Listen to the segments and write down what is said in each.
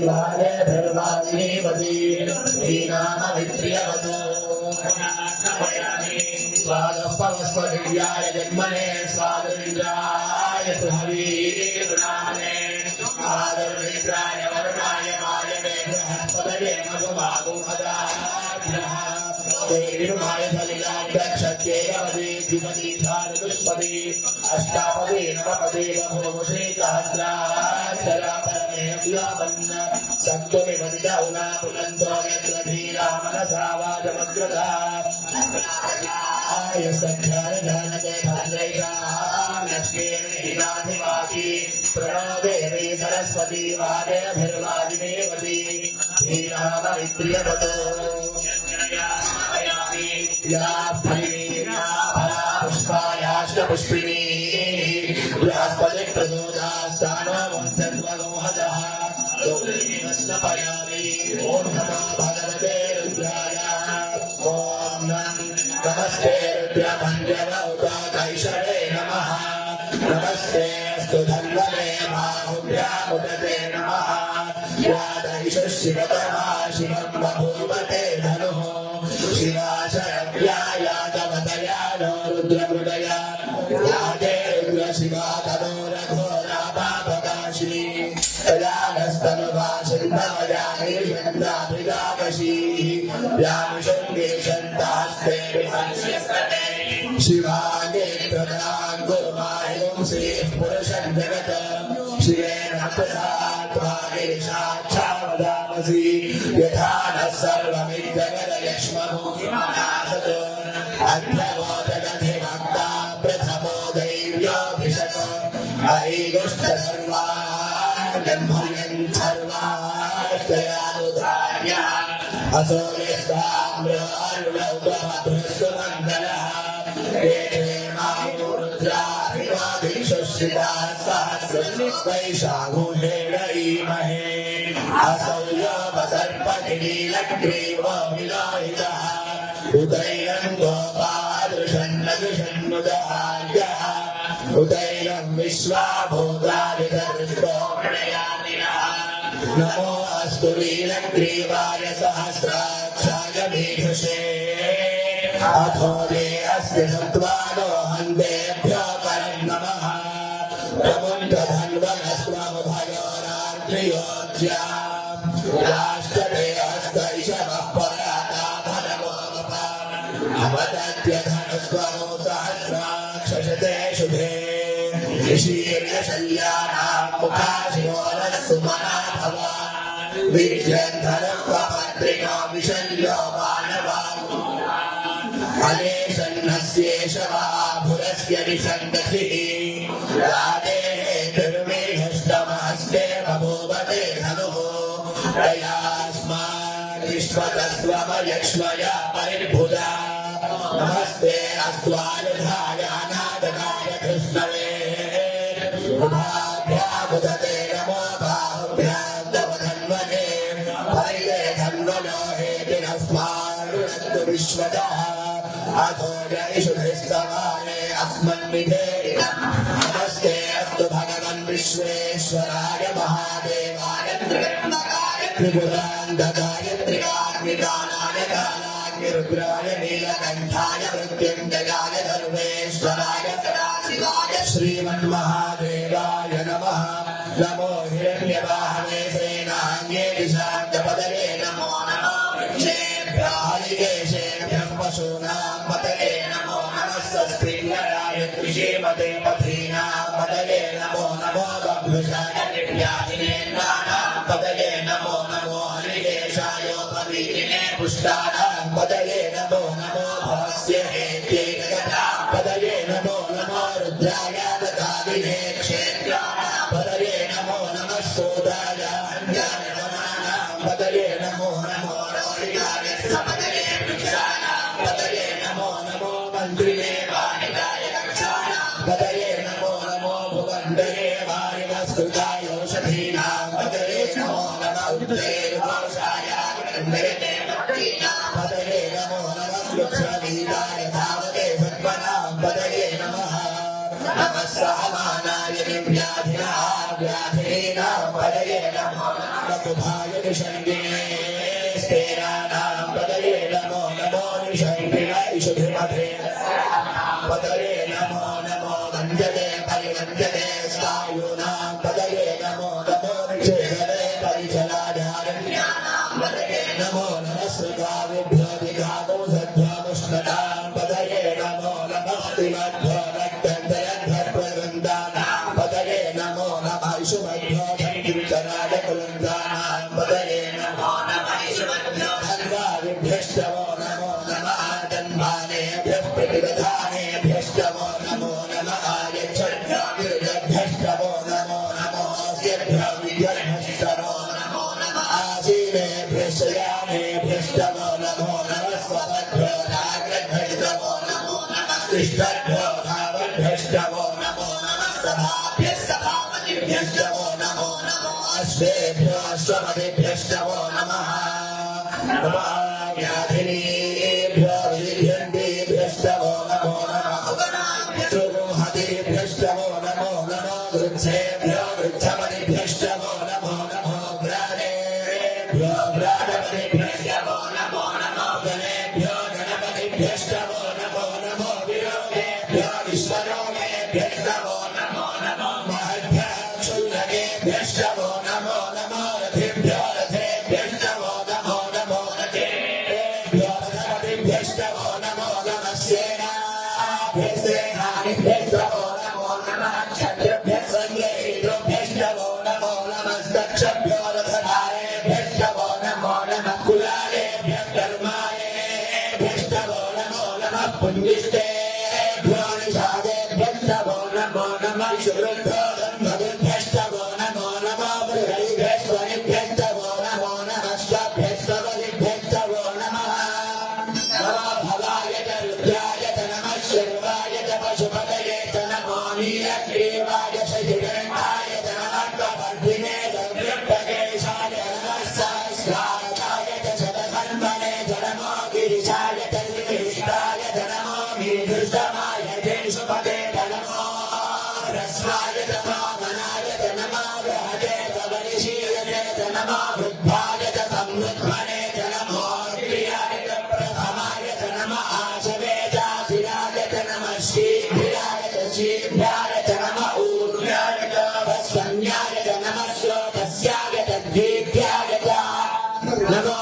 वाले धर्माग्निपति श्रीनामविप्रियवतो स्वागपवस्वदिव्याय जन्मने स्वागविन्द्राय सुहवीर्नामने आदर्विन्द्राय वरुणाय मायवे बृहस्पतये मधुमागुमदाभ्यः देवीर्माय सलिलाभ्यक्षत्येवदे द्विपदी धारदुष्पदी अष्टापदी नवपदी बभूषे सहस्राक्षरा परमेव्यामन्न सत्त्वमिवनिदौना पुनन्तो यत्र धीरा मनसा वाचमग्रता आय सख्यानघनते भद्रैषा लक्ष्मीर्निहिताधिवासी प्रणो देवी सरस्वती वादेभिर्वादिदेवती श्रीरामविप्रियवतो पुष्पिणी बृहस्पति प्रचोदास्तानो वंशद्वगोहदः स्नपयामि ओम नमो भगवते रुद्राय ओम नमस्ते रुद्रमञ्जलौकाकैशवे नमः नमस्ते अस्तु धन्वने बाहुभ्यामुदते नमः यादैषः शिवतमा शिवं बभूवते धनुः शिवाशरव्याया तवतया नो रुद्रमृडया यादे रुद्रशिवा तनोरघोरा पापकाशिनी शिवागे प्रदान गुरुमायं श्री पुरुषं जगत शिवेन साक्षावदामसि यथा न सर्वमिज्जगदयक्ष्मभूमिमनासतो अध्यवोदगधिभक्ता प्रथमो दैव्योऽभिषतो अयिगुष्ठसर्वान् ब्रह्मण्यं सर्वास्तयानुधार्या असो यस्ताम्रोऽर्णौगमधुस्वमङ्गलः वैशाखुषेण ईमहे असौ योपसर्पतिलीलग्रीवो विलोहितः उदैरं गोपादृशन्नदृशन्नुदहार्यः उदैरं विश्वाभूतादिधर्षोमणयादिनः नमो अस्तु लीलग्रीवाय सहस्राक्षाय भीषसे अथो दे अस्य सत्त्वानो हन्तेभ्यो परं नमः प्रमुञ्चधन्वनस्वमभयोरार्द्रियोज्या राष्ट्रते हस्तैषवः पराता धनमोपा अवदत्यधनस्वमो सहस्राक्षशते शुभे ऋषीर्यशल्यानां मुखाशिरोरः सुमना भवा वीर्यन्धरत्वपत्रिका विशल्यो मानवान् अनेशन्नस्येष वाभुरस्य विषङ्गतिः राधेः तिर्मेहष्टमहस्ते बभूवते धनुः तयास्मान् विश्वतस्वमयक्ष्मया परिर्भुजा नमस्ते अस्त्वायुधाय अनाथकाय कृष्णवे उभाभ्यामुदते नमो बाहुभ्यां तव धन्वने परिदे धन्वनो हेतिरस्मान् विश्वतः अथो जयिषुभिस्तवाने अस्मन्निधे नमस्ते अस्तु भगवन् विश्वेश्वराय महादेवाय त्रिपुरान्धकाय त्रिकाग्निकालाय कालाग्निरुद्राय नीलकण्ठाय मृत्युञ्जयाय सर्वेश्वराय सदाशिवाय श्रीमन्महादेवाय नमः नमो हिरण्यवाहने सेनाङ्गे दिशान्तपदये नमो नमो वृक्षेभ्यः पशूनां पतये नमो नमः स्वस्तिन्नराय श्रीमते पथीनां पतये नमो नमो बभ्रुषाय दिव्याधिनेन्द्राणां पतये नमो नमो हरिकेशायोपवीतिने पुष्टानां पतये नमो नमो भवस्य हेत्यै जगतां पतये नमो नमो रुद्राय ददादिने क्षेत्राणां पतये नमो नमः सोदाय अन्यानवनानां पतये नमो नमो रोहिताय समतये वृक्षाणां पतये नमो नमो मन्त्रिणे वाणिकाय रक्षाणां पतये नमो नमो भुवन्दये वारिवस्कृताय औषधीनां पतये नमो नमः उद्देर्घोषाय गन्धयते भक्तीनां पतये नमो नमः वृक्षवीराय धावते सत्त्वनां पतये नमः नमः सहमानाय व्याधिनां व्याधिनीनां पतये नमो नमः कुभाय निषङ्गिने स्तेनानां पदये नमो नमो निषङ्गिनाय शुभिमते पदये नमो नमो वन्द्यते परिवन्द्यते स्थायूनां पदये नमो नमो निषेधते परिचलाधारण्यानां पदये नमो नमः श्रुताविभ्यो विघातोषभ्यो मुष्कटां पदये नमो नमः श्रीमद्भ्यो रक्तन्तरध्वप्रवृन्दानां पदये नमो नमः शुभभ्यो धन्कीर्तनाय कुलन्दानां पदये नमो नमः शुभभ्यो धन्वादिभ्यश्चमो नमो नमः तन्मानेभ्यः प्रतिपदानेभ्यश्चमो नमो नमः यच्छभ्यो वीर्यभ्यश्चमो नमो नमः अस्यभ्यो विद्यभ्यश्चमो नमो नमः आसीनेभ्यश्च यानेभ्यश्चमो नमो नमः स्वभद्भ्यो नाग्रभ्यश्चमो नमो नमः शिष्टभ्यो भावभ्यश्चमो नमो नमः सभाभ्यः सभापतिभ्यश्चमो नमो नमः अश्वेभ्यो अश्वपतिभ्यश्चमो नमः नमः व्याधिनीभ्यो विद्यन्तेभ्यश्चमो नमो नमः सुगुंहतेभ्यश्चमो नमो नमः वृक्षेभ्यो वृक्षपतिभ्यश्चमो नमो नमः व्राणेभ्यो व्राणपतिभ्यश्चमो नमो नमः गणेभ्यो गणपतिभ्यश्चमो नमो नमः विरोधेभ्यो विश्वरोगेभ्यश्चमो नमो नमः महद्भ्यः क्षुल्लकेभ्यश्चमो नमो नमः रथेभ्यो रथेभ्यश्चमो नमो नमो रथेभ्यो रथपतिभ्यश्चमो नमो नमः सेनाभ्यश्चमो नमो नमः क्षत्रियभ्यः सङ्ग्रहीतृभ्यश्चमो नमो नमः दक्षभ्यो रथधारेभ्यश्चमो नमो नमः कुलालेभ्यः कर्मायेभ्यश्चमो नमो नमः पुण्यिष्टेभ्यो निषादेभ्यश्चमो नमो नमः सुवृद्धो धन्वभ्यश्चमो नमो नमः बृहद्भ्यश्वनिभ्यश्चमो नमो नमः स्वाभ्यश्वलिभ्यश्चमो नमः नमो भवाय च रुद्राय च नमः शर्वाय च पशुपतये च नमो नीलग्रीवाय शशिगण्ठाय च नमः कवर्धिने च वृद्धकेशाय नमः सहस्राय च शतकन्मने च नमो गिरिशाय च निर्दिष्टाय च नमो मीदृष्टमाय देशुपते च नमो ह्रस्वाय च वामनाय च नमः बृहते च वरिशीलते च नमो वृद्धाय च संवृद्ध्मने च नमो प्रियाय च प्रथमाय च नमः आशवे चाशिराय च नमः शीघ्राय च शीघ्राय च नमः ऊर्ध्याय च वस्वन्याय च नमः श्लोकस्याय च दीर्घ्याय च नमो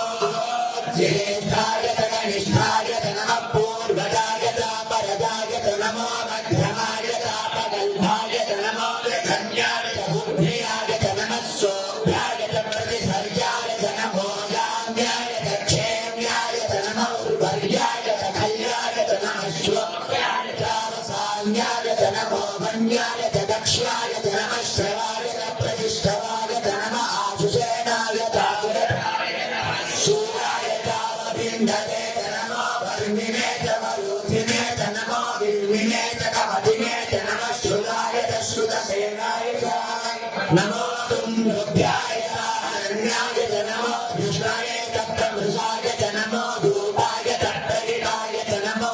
ज्येष्ठाय च कनिष्ठाय च नमः पूर्वजाय च परजाय च नमो मध्यमाय च अपगल्भाय च नमो धन्याय च बुद्धियाय च नमः सौभ्याय च प्रतिसर्याय च नमो जाम्याय च क्षेम्याय च नमः उर्वर्याय च खल्याय च नमः श्लोक्याय च अवसान्याय च नमो वन्याय च दक्ष्याय च नमः श्रवाय च प्रतिष्ठवाय च नमः आशुषेणाय च शूराय चावभिन्धते च नमो वर्मिने च वरूथिने च नमो विर्मिने च कमधिने च नमः श्रुताय च श्रुतसेनाय च नमो तुङ्गभ्याय च अरण्याय च नमो धृष्णाय च प्रमृषाय च नमो धूपाय च प्रगिताय च नमो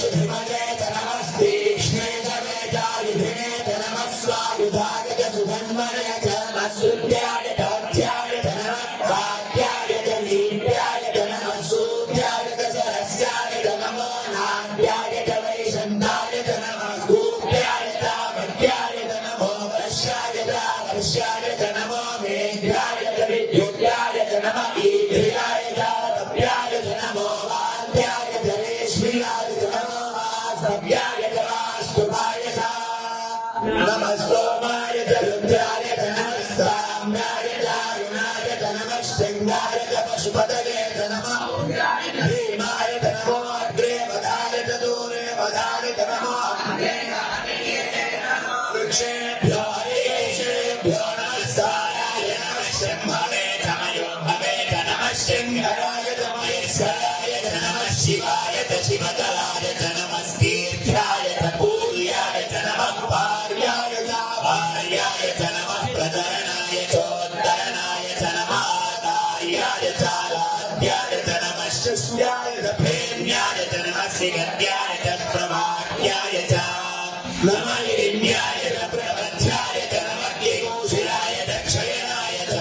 सुधीमते च नमः तीक्ष्णे च वेजायुधिने च नमः स्वायुधाय च सुधन्वने च नमः श्रुत्याय च अर्थ्याय च नमः वाक्याय च लीप्याय च नमः सूत्याय च सरस्याय च नमो नाट्याय च वैशन्ताय च नमः कूप्याय च भक्त्याय च नमो वर्ष्याय च वर्ष्याय च नमो मेघ्याय च विद्युत्याय च नमः ईध्याय च तप्याय च नमो वाद्याय च रेश्मियाय च नमो वास्तव्याय च वास्तुवाय च नमः सोमाय च रुद्राय च नमः साम्याय च अरुणाय च नमः शृङ्गाय च पशुपतये च नमः भीमाय च नमो अग्रे वदाय च दूरे वदाय च नमो वृक्षेभ्यो हरिकेशेभ्यो नमः साराय नमः शम्भवे च मयोभवे च नमः शृङ्गराय च महेश्वराय च नमः शिवाय च शिवतराय च नमः तीर्थ्याय च पूर्याय च नमः भार्याय च भार्याय च नमः प्रतरणाय चोत्तरणाय च नमः आदायाय च आलाद्याय च नमः शिष्याय च प्रेम्याय च नमः सिगद्याय च प्रभाट्याय च नमः लिङ्ग्याय च प्रबध्याय च नमः केकूशिलाय च क्षयणाय च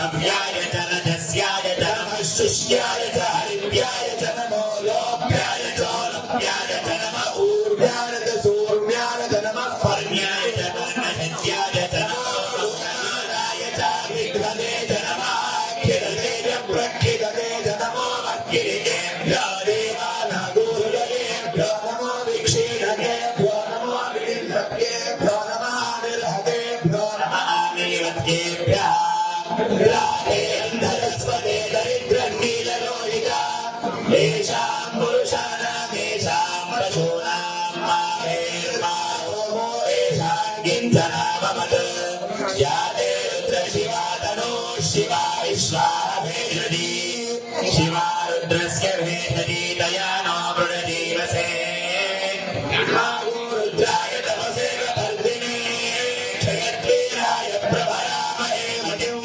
भव्याय च रजस्याय च नमः शुष्याय च हरिव्याय च नमो लोभ्याय च लभ्याय च नमः ऊर्ध्याय च सूर्याय च नमः पर्ण्याय च वर्णशस्याय च नमो लोकनाथाय च विघ्नदे च नमः अखिलदे च प्रखिलदे च नमो अखिलेभ्यो देवानागुरुदेभ्यो नमो विक्षीणकेभ्यो नमो विलिन्दकेभ्यो नमः निर्हदेभ्यो नमः नीलकेभ्यः राधेन्द्रस्वते दरिद्रनीललोहिता येषां पुरुषाणामेषां पशूनां माहेर्माहोमो येषां किञ्चनाममत् या ते रुद्रशिवा तनोः शिवा विश्वाः भेषजी शिवा रुद्रस्य भेषजी तया नो मृडजीवसे रुद्राय तमसे वर्धिने क्षयत्वीराय प्रभरामहे मतिम्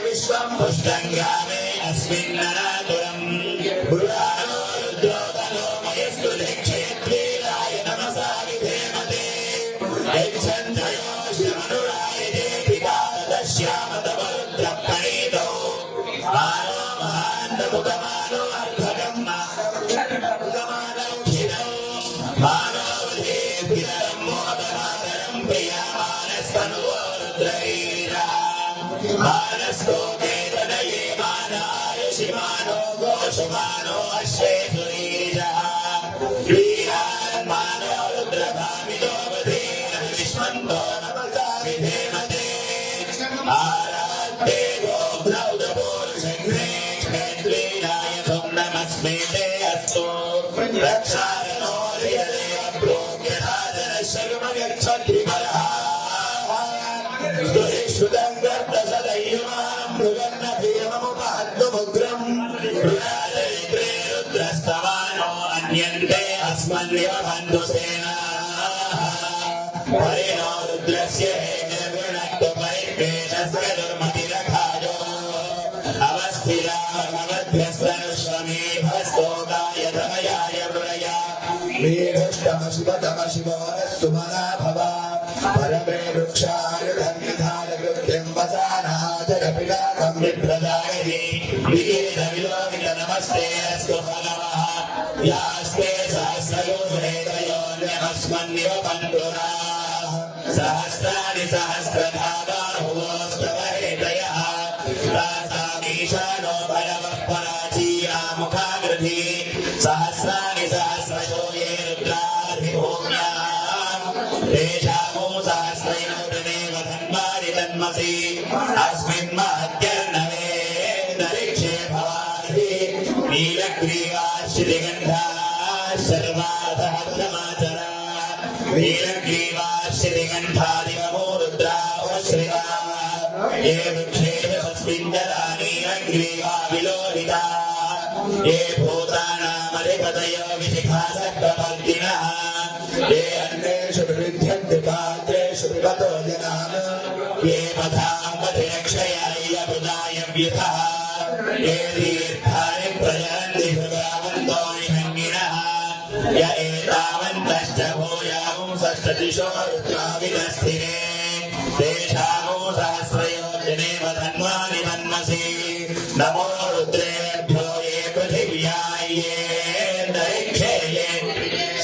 विश्वं पुष्टङ्गामे अस्मिन्ननातुरम् पुराणो रुद्रोदनो मयस्तु क्षेत्रीराय नमसा विधेमते यच्छन्तयो श्रमनुराय देविका दश्यामतवरुद्रप्रणीतौ मानो महान्तमुखमानो अर्धकम् मुखमानौषिणौ मानो वधेभिरं मोदमातरं प्रियमानस्तनुवो रुद्रैरा मानस्तो वेदनये मानायुषिमानो गोषुमानो अश्वेषुरीजः वीरान् मानो रुद्रभामितो वधेन विश्वन्तो नमसा विधेमते आराध्ये गोब्धौ दपोर्षघ्ने क्षेत्रीराय त्वं नमस्मे ते अस्तु रक्षारणो हृदये प्रोक्यसाधनः शर्मगच्छति परः दुहिश्रुतं गर्दसदैवमां मृगन्न भीममुपहद्दुमुग्रम् मृगादरिद्रे रुद्रस्तवानो अन्यन्ते अस्मन्निव बन्धुसेनाः परिणो रुद्रस्य हेमविणक्तु परिपेशस्य दुर्मतिरखायो अवस्थिरामवध्यस्तनुष्वमेभस्तोकाय धमयाय मृळया मेघष्टमशिवतमशिवोरस्तु मना भवा परमे वृक्षायुधन्निधाय कृत्यं वसानाजरपिलाकं विप्रदायति विगीतविलोकित नमस्ते अस्तु भगवः यास्ते सहस्रयोधेतयोन्यमस्मन्निव बन्धुराः सहस्राणि सहस्रधागाहुवोस्तव हेतयः तासामीशानो बलवः पराचीयामुखाकृति सहस्राणि सहस्रशो ये रुद्राधिभूम्याः तेषामो सहस्रयोजनेव धन्वारि तन्मसि अस्मिन् महत्यर्णवे दरिक्षे भवानि नीलग्रीवाश्रिगन्धा सर्वाधहस्रमाचरा नीलग्रीवाश्रिगन्धादिवमो रुद्रावश्रिता ये वृक्षेषु तस्मिन् जला नीलग्रीवा विलोहिता ये भूतानामधिपतयो विशिखासक्तपल्किनः ये अन्येषु विविध्यन्ति पात्रेषु पिबतो जनान् ये पथाम्बधिरक्षयाय बुधाय व्यथः ये तीर्थानि प्रजनन्ति भृगावन्तो निभङ्गिनः य एतावन्तश्च भूयामुंसष्टदिशो रुद्राविदस्थिरे तेषामो सहस्रयोजनेव धन्वानि तन्मसि नमो रुद्रेभ्यो ये पृथिव्याय ये दरिक्षे ये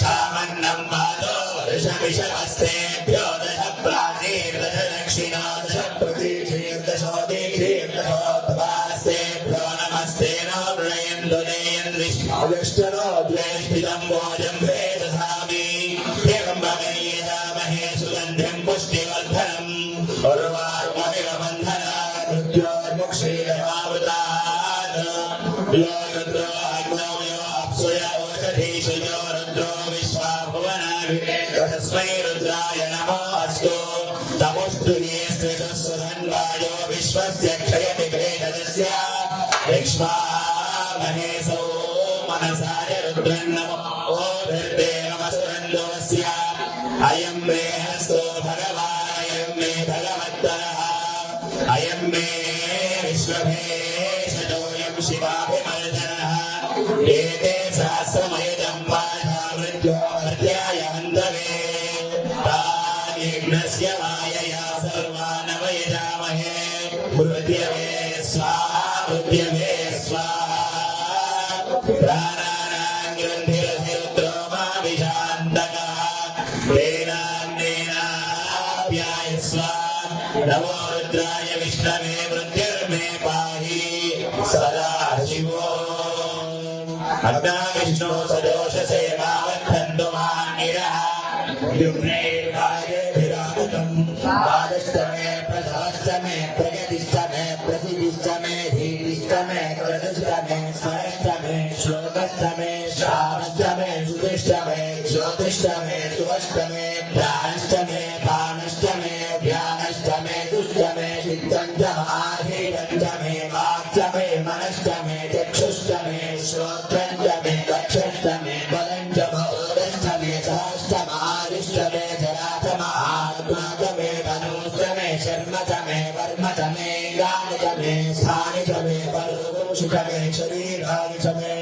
सामन्नं वातो वर्षमिषमस्तेभ्यो दश प्राणीर्दश दक्षिणा दश प्रतीक्षीर्दशो दीक्षीर्दशोद्वास्तेभ्यो नमस्ते नो मृळयन्तु नेयन्द्रिष्टनो द्वेष्टितं भोजं भेदधामि एवं भगयेदामहे सुगन्धिं पुष्टिवर्धनम् उर्वारुकमिव बन्धनात् मृत्योर्मुक्षीयमावृतात् यो रुद्रो अग्नौ यो अप्सुय ओषधीषु यो रुद्रो विश्वा भुवनानि तस्मै रुद्राय नमो अस्तु तमुष्टुनीस्त्रिषुस्वधन्वायो विश्वस्य क्षयति भेदस्य विक्ष्वामहेसौ मनसाय रुद्रन्नमो ओभिर्देवमसुरन्दोऽस्य अयं मे हस्तो भगवान् अयं मे भगवत्तरः अयं मे विश्वभेषजोऽयं शिवाभिमर्दनः एते सहस्रमयुजं पाठा मृत्योर्ध्याय हन्तवे तान्यज्ञस्य मायया सर्व वयजामहे मृत्यवे स्वाहा मृत्यवे स्वाहा प्राणानां ग्रन्थिरधिरुद्रोमा विशान्तकः तेनान्नेनाप्यायस्व नमो रुद्राय विष्णवे मृत्युर्मे पाहि सदा शिवो अग्ना विष्णु सदोष सेवावत्थन्तु मान्निरः युग्नैर्भार्यभिरागतम् पादस्तमे प्रथमस्तमे प्रगतिस्तमे प्रतिष्ठमे धीतिस्तमे कृतस्तमे स्वरस्तमे श्लोकस्तमे श्रावस्तमे सुतिष्ठमे ज्योतिष्ठमे सुवस्तमे प्राणस्तमे पानस्तमे ध्यानस्तमे दुष्टमे सिद्धन्तमाधीरन्तमे वाक्तमे मनस्तमे चक्षुस्तमे श्रोत्रन्तमे वक्षस्तमे बलञ्चमोदस्तमे सहस्तमादिष्टमे जरातमात्मातमे मनुष्यमे शर्मतमे वर्मतमे गानतमे स्थानितमे परोषितमे शरीरानितमे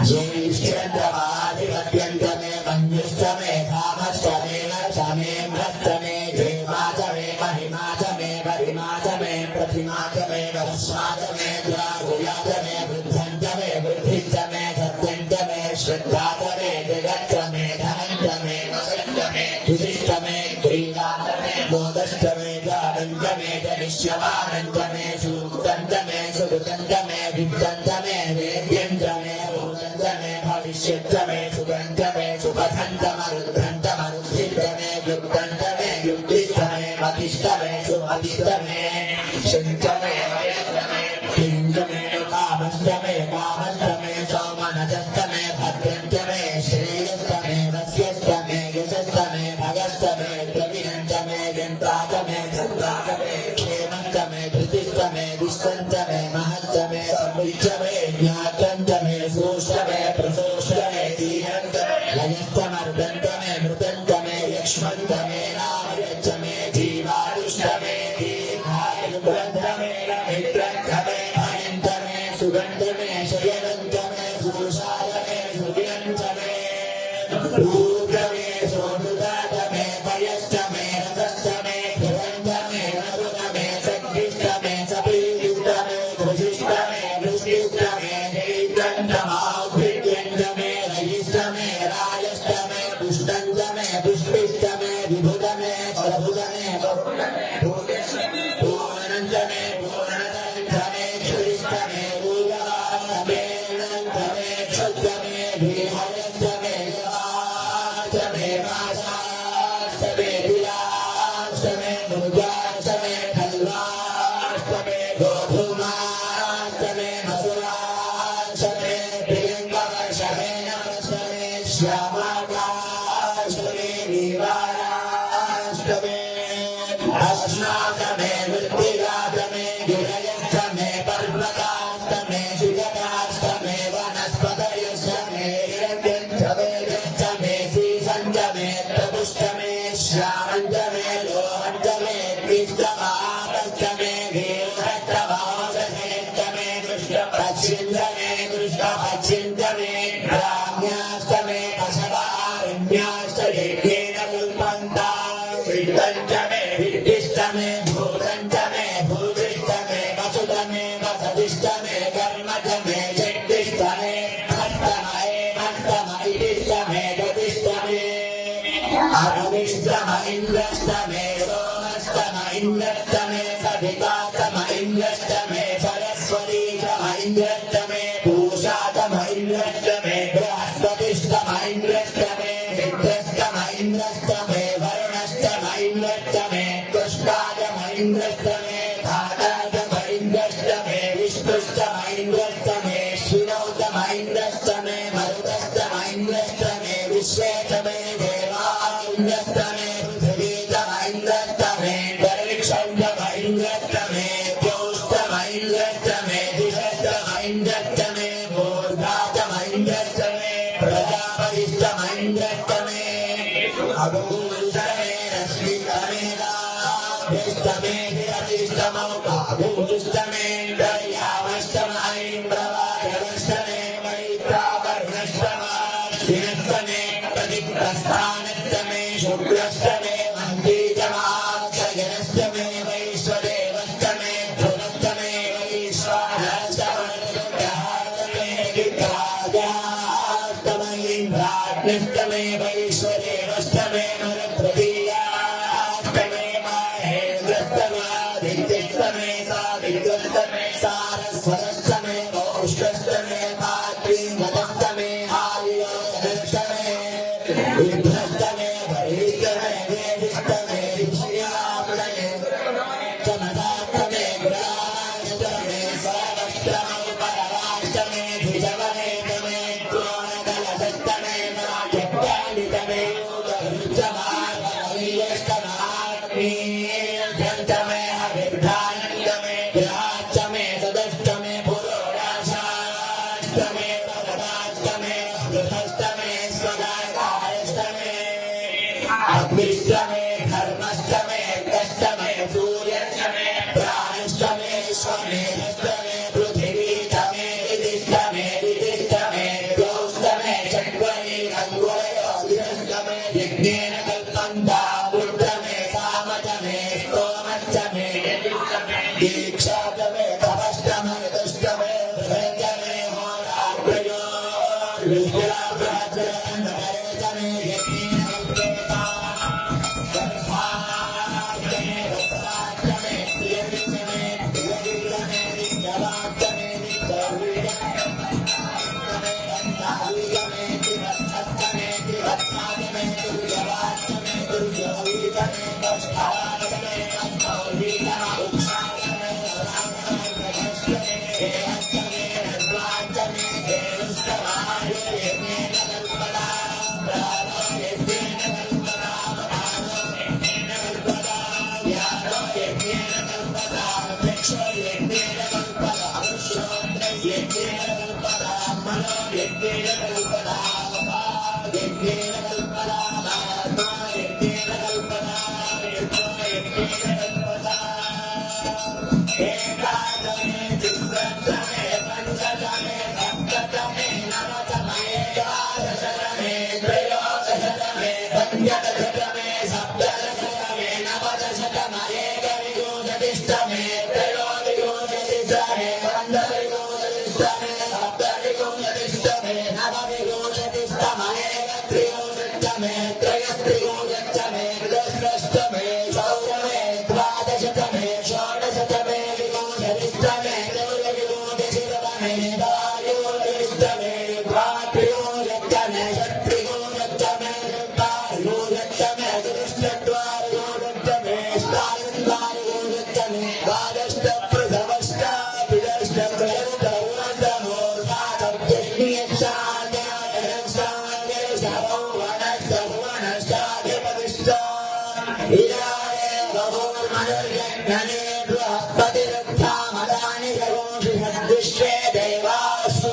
ज्येष्ठ्यन्तमाधिपत्यन्तमे मन्युष्टमे धामस्तमे नरसमे भ्रष्टमे जयमातमे महिमातमे परिमातमे प्रतिमातमे वस्मातमे द्रागुयातमे वृद्धन्तमे वृद्धिस्तमे सत्यन्तमे श्रद्धातमे जगत्तमे धनन्तमे वसन्तमे तुजिष्टमे क्रीडातमे मोदस्तमे दानन्तमे जनिष्यमानन्तमे सूक्तन्तमे सुकृतन्तमे विद्यन्तमे वेद्यन्तमे भूतन्तमे भविष्यन्तमे सुगन्तमे सुपथन्तमरुद्धन्तमरुद्धितमे युक्तन्तमे युक्तिस्तमे मतिष्ठमे सुमतिष्ठमे शन्तमे वयस्तमे किञ्जमे कामस्तमे कामस्तमे सौमनजस्तमे भद्रन्तमे श्रेयस्तमे वस्यस्तमे यशस्तमे भगस्तमे द्रविणन्तमे गन्तातमे धन्वातमे क्षेमन्तमे धृतिस्तमे विश्वन्तमे महस्तमे संविच्चमे ज्ञातन्तमे सूष्टमे प्रसोष्टमे दीनन्तमे लयस्तमर्दन्तमे मृदन्तमे यक्ष्मन्तमे नामयच्छमे जीवारुष्टमे दीर्घायुग्रन्थमे मित्रन्तमे भयन्तमे सुगन्धमे शयनन्तमे सुषादमे सुगिरन्तमे रूद्रमे सोनुदातमे पयस्तमे रसस्तमे घृतन्तमे नरुतमे सद्भिष्टमे सपीयुक्तमे धृषिष्टमे वृष्टिष्टमे हैतन्तमाभृत्यन्तमे रयिष्टमे रायष्टमे पुष्टन्तमे पुष्पिष्टमे विभुतमे प्रभुतमे बहुतमे पूर्णन्तमे पूर्णतन्तमे क्षुरिष्टमे पूर्णवास्तमे नन्तमे क्षुद्रमे भीमयस्तमे यवास्तमे मासास्तमे विलास्तमे मुर्गास्तमे खल्वास्तमे गोधूमास्तमे मसुरास्तमे प्रियङ्गवर्षमे नमस्तमे श्यामाकास्तमे नीवारास्तमे अस्नातमे वृत्तिगातमे गिरयस्तमे पर्वतास्तमे सुगतास्तमे वनस्पतयस्तमे हिरण्यन्तमे गन्तमे श्रीसन्तमे प्रपुष्टमे श्यामन्तमे लोहन्तमे कृष्णमापस्तमे वीरहस्तमासनेस्तमे कृष्णपच्छिन्दमे कृष्णपच्छिन्दमे ब्राह्म्यास्तमे पशवारण्यास्तयज्ञेन कल्पन्ता विद्वन्तमे विद्दिष्टमे भूतन्तमे भूदृष्टमे वसुतमे वसदिष्टमे कर्मतमे जड्दिष्टमे हस्तमये हस्तमयिष्टमे गतिष्टमे अरविष्टम इन्द्रष्टमे सोमष्टम इन्द्रष्टमे सवितातम इन्द्रष्टमे सरस्वतीतम इन्द्रष्टमे पूषातम इन्द्रष्टमे बृहस्पतिष्टम इन्द्रष्टमे मित्रष्टम इन्द्रष्टमे वरुणष्टम इन्द्रष्टमे कृष्णातम इन्द्रष्टमे धातातम इन्द्रष्टमे विष्णुष्टम इन्द्रष्टमे श्विनोतम इन्द्रष्टमे मरुतष्टम इन्द्रष्टमे विश्वेतमे देवाइन्द्रष्टमे पृथिवीतम इन्द्रष्टमे दर्क्षन्तम इन्द्रष्टमे द्यौष्टम इन्द्रष्टमे दिशस्तम इन्द्रष्टमे मूर्धातम इन्द्रष्टमे प्रजापतिष्टम इन्द्रष्टमे अभूषणे रश्मितमे लाभ्यष्टमे हिरतिष्टमौकाभूषुष्टमे दर्यामष्टम ऐन्द्रवायवष्टमे मैत्रावर्णष्टमाश्विनष्टमे प्रतिप्रस्थानष्टमे शुक्लष्टमे मन्दीतमाक्षयनष्टमे अग्निष्टमे वैश्वरे अष्टमे नरप्रतीयाष्टमे माहेन्द्रस्तमादित्यष्टमे सादित्यष्टमे सारस्वतष्टमे मौष्टष्टमे भाद्रीमदष्टमे आर्योदष्टमे विभ्रष्टमे बहिष्टमे वेदिष्टमे ऋषियामृतमे चमदाष्टमे गुणाष्टमे सर्वष्टमे परवाष्टमे द्विजवने तमे द्रोणकलदष्टमे नाट्यप्राणितमे योगवृक्षमार्गवीयष्टमाग्नि ग्रन्थमे अभिर्धानन्दमे ग्रहाष्टमे तदष्टमे पुरोडाशाष्टमे भरदाष्टमे बृहष्टमे स्वदाकायष्टमे अग्निष्टमे धर्मष्टमे कष्टमे सूर्यष्टमे प्राणष्टमे स्वमेष्टमे पृथिवीष्टमे विदिष्टमे विदिष्टमे द्यौष्टमे चत्वरि अङ्गुरयोष्टमे यज्ञेन कल्पन्ता बुद्धमे कामतमे स्तोमष्टमे दीक्षातमे तपष्टमे दुष्टमे हृदयमे होरात्रयो विद्याभ्रातरमे यज्ञेन कल्पेता सर्वाष्टमे रत्राष्टमे प्रियविष्टमे प्रियविष्टमे विद्यवाष्टमे विद्यावीरमे अन्नावीरमे त्रिवत्सष्टमे त्रिवत्साष्टमे दुर्यवाष्टमे दुर्यवीरमे कष्टाष्टमे कष्टौहीतमे उत्साहमे राममे अष्टमे रद्वाष्टमे देवष्टमाय यज्ञेन कल्पना प्राणो यज्ञेन कल्पना प्राणो यज्ञेन कल्पना व्यानो यज्ञेन कल्पना वृक्षो यज्ञेन कल्पना वृक्षो यज्ञेन कल्पना मनो यज्ञेन कल्पना यज्ञेन कल्पना आत्मा यज्ञेन कल्पना यज्ञो यज्ञेन कल्पना एकादमे द्विसहस्रमे पञ्चदमे सप्तदमे नवदमे एकादशदमे त्रयोदशदमे पञ्चदशदमे सप्तदशदमे नवदशदमे एकविंशतिष्टमे त्रयोविंशतिष्टमे पञ्चविंशतिष्टमे सप्तविंशतिष्टमे नवविंशतिष्टमे एकत्रिंशत्तमे त्रयस्त्रिंशत्तमे चतुष्टमे चौदमे द्वादशतमे षोडशतमे विंशतिष्टमे त्रयोविंशतिष्टमे द्वाविंशतिष्टमे द्वात्रिंशत्तमे षट्त्रिंशत्तमे चतुर्विंशत्तमे चतुष्चत्वारिंशत्तमे अष्टाविंशतिष्टमे विश्वे देवासु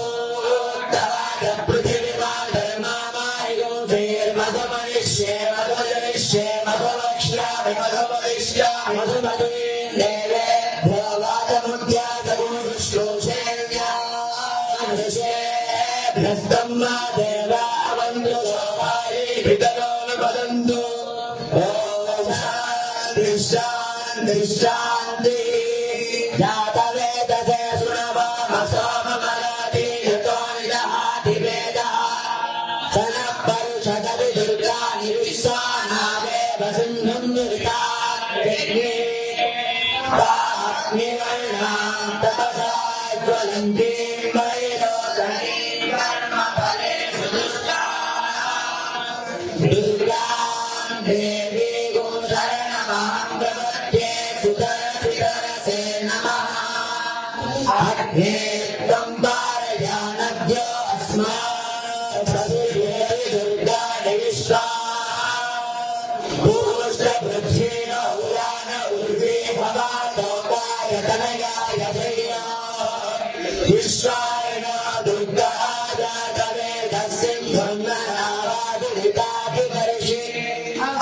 मधुमनिष्ये मधुजनिष्ये मधुवक्ष्यामि मधुवदिष्यामि मधुमधुरीं देवेभ्यो वाचमुद्यातगुरुश्रोषेभ्यस्तम्मा देवा वन्दो सोमायि पितरो न वदन्तु ॐ शान्ति शान्ति शान्ति जातवेदसे सुनवाम सोममलाति युतो निदहाति वेदः सनः परुषदपि दुर्गानि विश्वानादेव सिन्धुं दुर्गाग्निवर्णां तपसा ज्वलन्तीं वैरोचनीं कर्मफलेषु दुर्गां देवीं शरणमहं प्रपद्ये सुतरसे नमः अग्ने त्वं पारयानभ्यो अस्मात् सदुर्देवि दुर्गाणि विश्वा भूष्टपृथ्वीनो उरान उर्वी भवातोकाय तनयाय जया विश्वाय न दुर्गा जातवेदसिंहं नारादिताभिवर्षि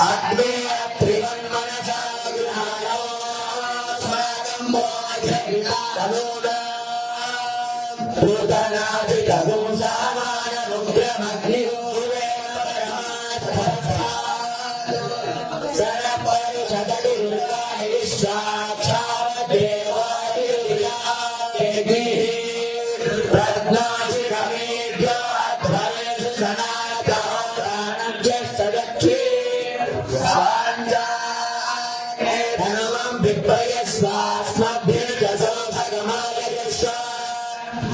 अग्ने त्रिवन्मनसा गृहाणो अस्माकं भोजनादनोद पूतनादिकगुं सामानमुग्रमग्निगुरुवे परमात्मः सरपरुषदति दुर्गाणि विश्वाक्षात् देवादिर्विलायेभिः प्रज्ञाचिकमेभ्यो अध्वरेषु सनातः अस्मभ्यर्चसो भगमालयस्व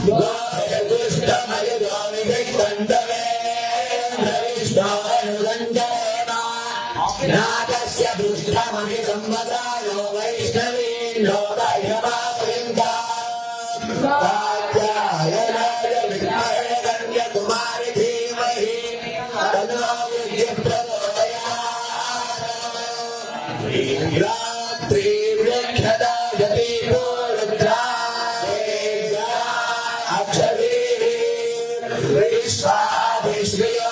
गोविष्टमयुगोविष्टन्दवे नागस्य दुष्टमभिसंवसानो वैष्णवीन्नो दैवमापयन्ता कात्यायनाय विद्महे कन्याकुमारी धीमहि तन्नो विद्युः प्रचोदयात् रात्रिर्व्यक्षदा यतीतो रुद्रा अक्षवीः विश्वाभिश्रियो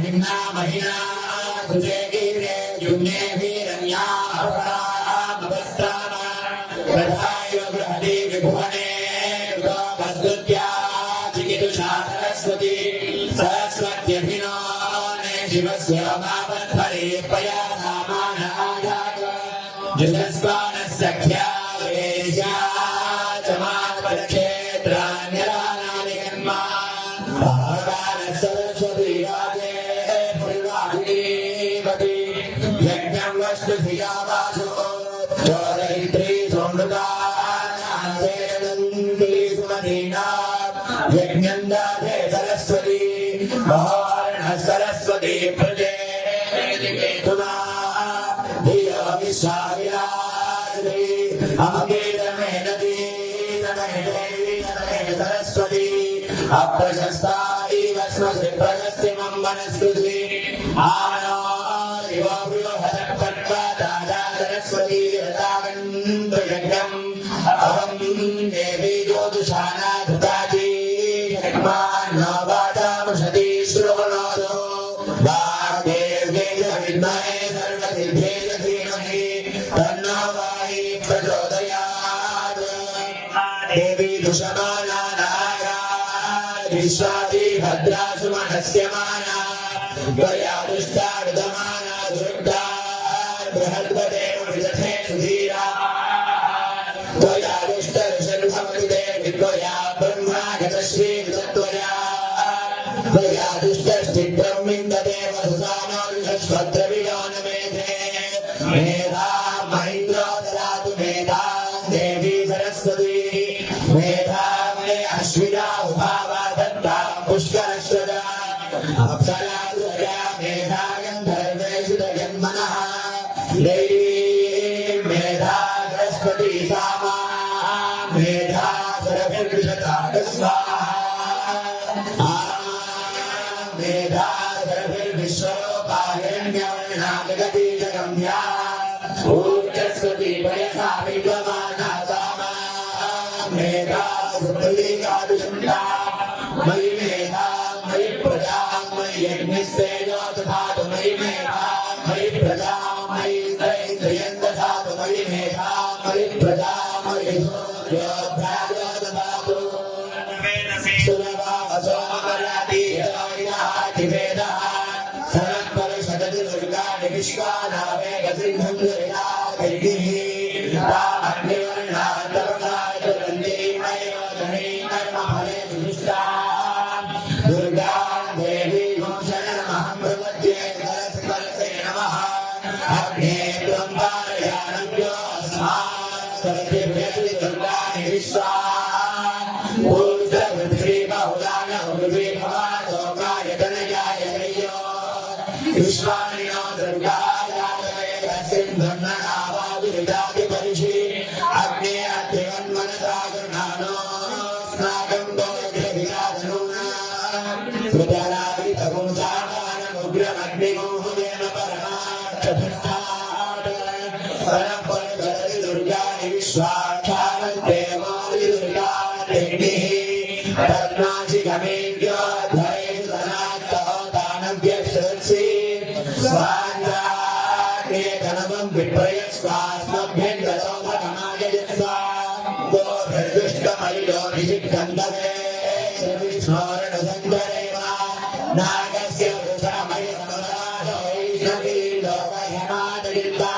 Himna महिना तुझे गिरे जुम्ने वीरन्या अवस्ताना प्रधाय बृहदि विभुवने वस्तुत्या चिकितुषा सरस्वती सरस्वत्यभिनोने शिवस्य मापत्फले पया सामान आयात जुगस्वानः सख्या वेश्या च मापदक्षेत्रान्यरानानि कर्मा भगवानः सरस्वती राजे परिवाहिनीवती यज्ञं वस्तुधिया वासो चोरयित्री सोमृता यज्ञं दाते सरस्वती महारणः सरस्वती प्रजे केतुना धियो विश्वाविराजते अमकेतमे नदी नमे देवी नमे सरस्वती अप्रशस्ता इव स्वस्ति प्रशस्तिमं वनस्पति आनो इव बृहत्पद्मदादा सरस्वती रतागन्तु यज्ञम् अहं देवी ज्योतिषाना धृताजी जग्मान्नो वाचामृषति श्रवणोदो वाग्देव्यै च विद्महे सर्वसिद्ध्यै च धीमहि तन्नो वायुः प्रचोदयात् देवी दुषमाना नारायण विश्वासी भद्रा सुमनस्यमाना त्वया दुष्टा विदमाना दुर्गा बृहद्पते विदधे सुधीरा त्वया दुष्टर्षन्भवति त्वया ब्रह्मा गतश्री त्वया त्वया दुष्टश्चित्रं विन्दते वसुसानो विश्वद्रवियो न मेधे मेधा महेन्द्रो ददातु मेधा देवी सरस्वती मेधा मे अश्विना उभावा दत्ता पुष्करश्वदा अप्सरा त्वया मेधा गन्धर्वेषु जन्मनः देवी मेधा सरस्वती सामा मेधा सरभिर्विशता स्वाहा मेधा सरभिर्विश्वरूपाहिरण्यवर्णागति जगम्या ऊर्जस्वती वयसा विद्यमाना सामा मेधा सुप्रतीकादिशुण्डा मयि मेधा मयि प्रजा मयि यज्ञस्तेजो दधातु मयि मेधा मयि प्रजा मयि त्रयं दधातु मयि मेधा मयि प्रजा मयि सूर्योऽभ्याजो दधातु सुरवावसोमराति यदातिवेदः सरत्परिषदति दुर्गाणि विश्वानावेगसिंहं दुर्गादैः तामग्निवर्णान्तर्गाय तुरन्ति मयोजने कर्मफले विशिष्टा दुर्गा देवी शरणमहं प्रपद्ये सरस्वते नमः अग्ने त्वं पारयानभ्यो अस्मात् सर्वेभ्यः दुर्गाणि विश्वा ऊर्ध्वपृथ्वी बहुलान उर्वी भवालोकाय तनयाय जयो विश्वानिनो दुर्गायातये तस्मिन्धन्ननावादिजाति परिषि अग्ने अग्निवन्मनसा गृह्णानो स्नागं गोविराजनुना सुजलाभितगुं सामानमुग्रमग्निगोहुदेन परमार्थभ्रष्टात् सरपरिधरति दुर्गाणि विश्वाख्यानन्ते मोदि दुर्गा तत्नासि गमेभ्यो ध्वरेषु धनात्तः दानव्यश्रत्सि स्वान्दाग्ने धनमं विप्रयस्वास्मभ्यङ्गतो भगमायजस्वा गोभिर्दुष्टमयिलोभिषिक्खन्दवे विष्णोरणसन्दरेव नागस्य वृषमयसमराजो वैष्णवी लोकहिमादगिरिता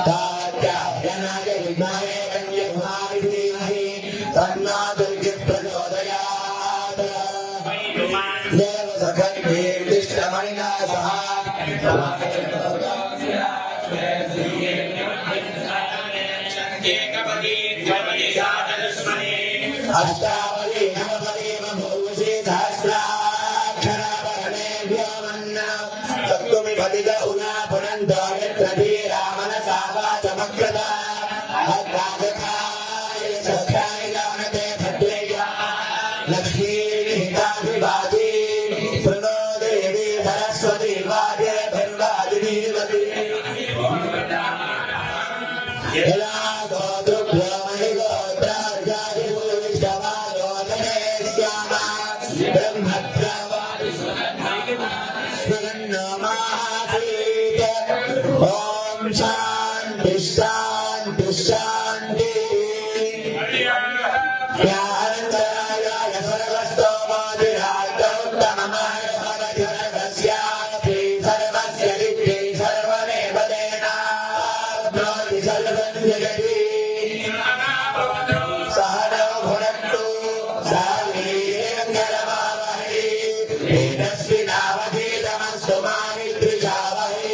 तात्यायनाय विद्महे कन्यकुमारि धीमहि तन्नो दुर्गिः प्रचोदयात् देवसखन्निर्दिष्टमणिना सह अष्टावली नवपदी बभूषि सहस्राक्षराभरणेभ्यो मन्न तत्त्वमि फलित उना पुनन्तो यत्र धीरामनसा वाचमक्रता अग्राजकाय सख्याय गानते भद्रेया लक्ष्मीर्हिताभिवादी प्रणो देवी सरस्वती वाजे भर्वादिनीवती यदा गोत्रुभ्यो महिगोत्रार्जादिभूविष्टवादो गणेश्यामा ब्रह्मप्रवादि स्मरन्नो ఓం శాంతి శాంతి శాంతి జ్ఞానందరాయ సర్వస్తోమాదిరాజోత్తమమహర్షవజ్రగస్యాపి సర్వస్య విద్యై సర్వమేవ తేనాప్నోతి సర్వం జగతి సహనో భునక్తు సహ వీర్యంకరమావహై తేజస్వినావధీతమస్తు మా విద్విషావహై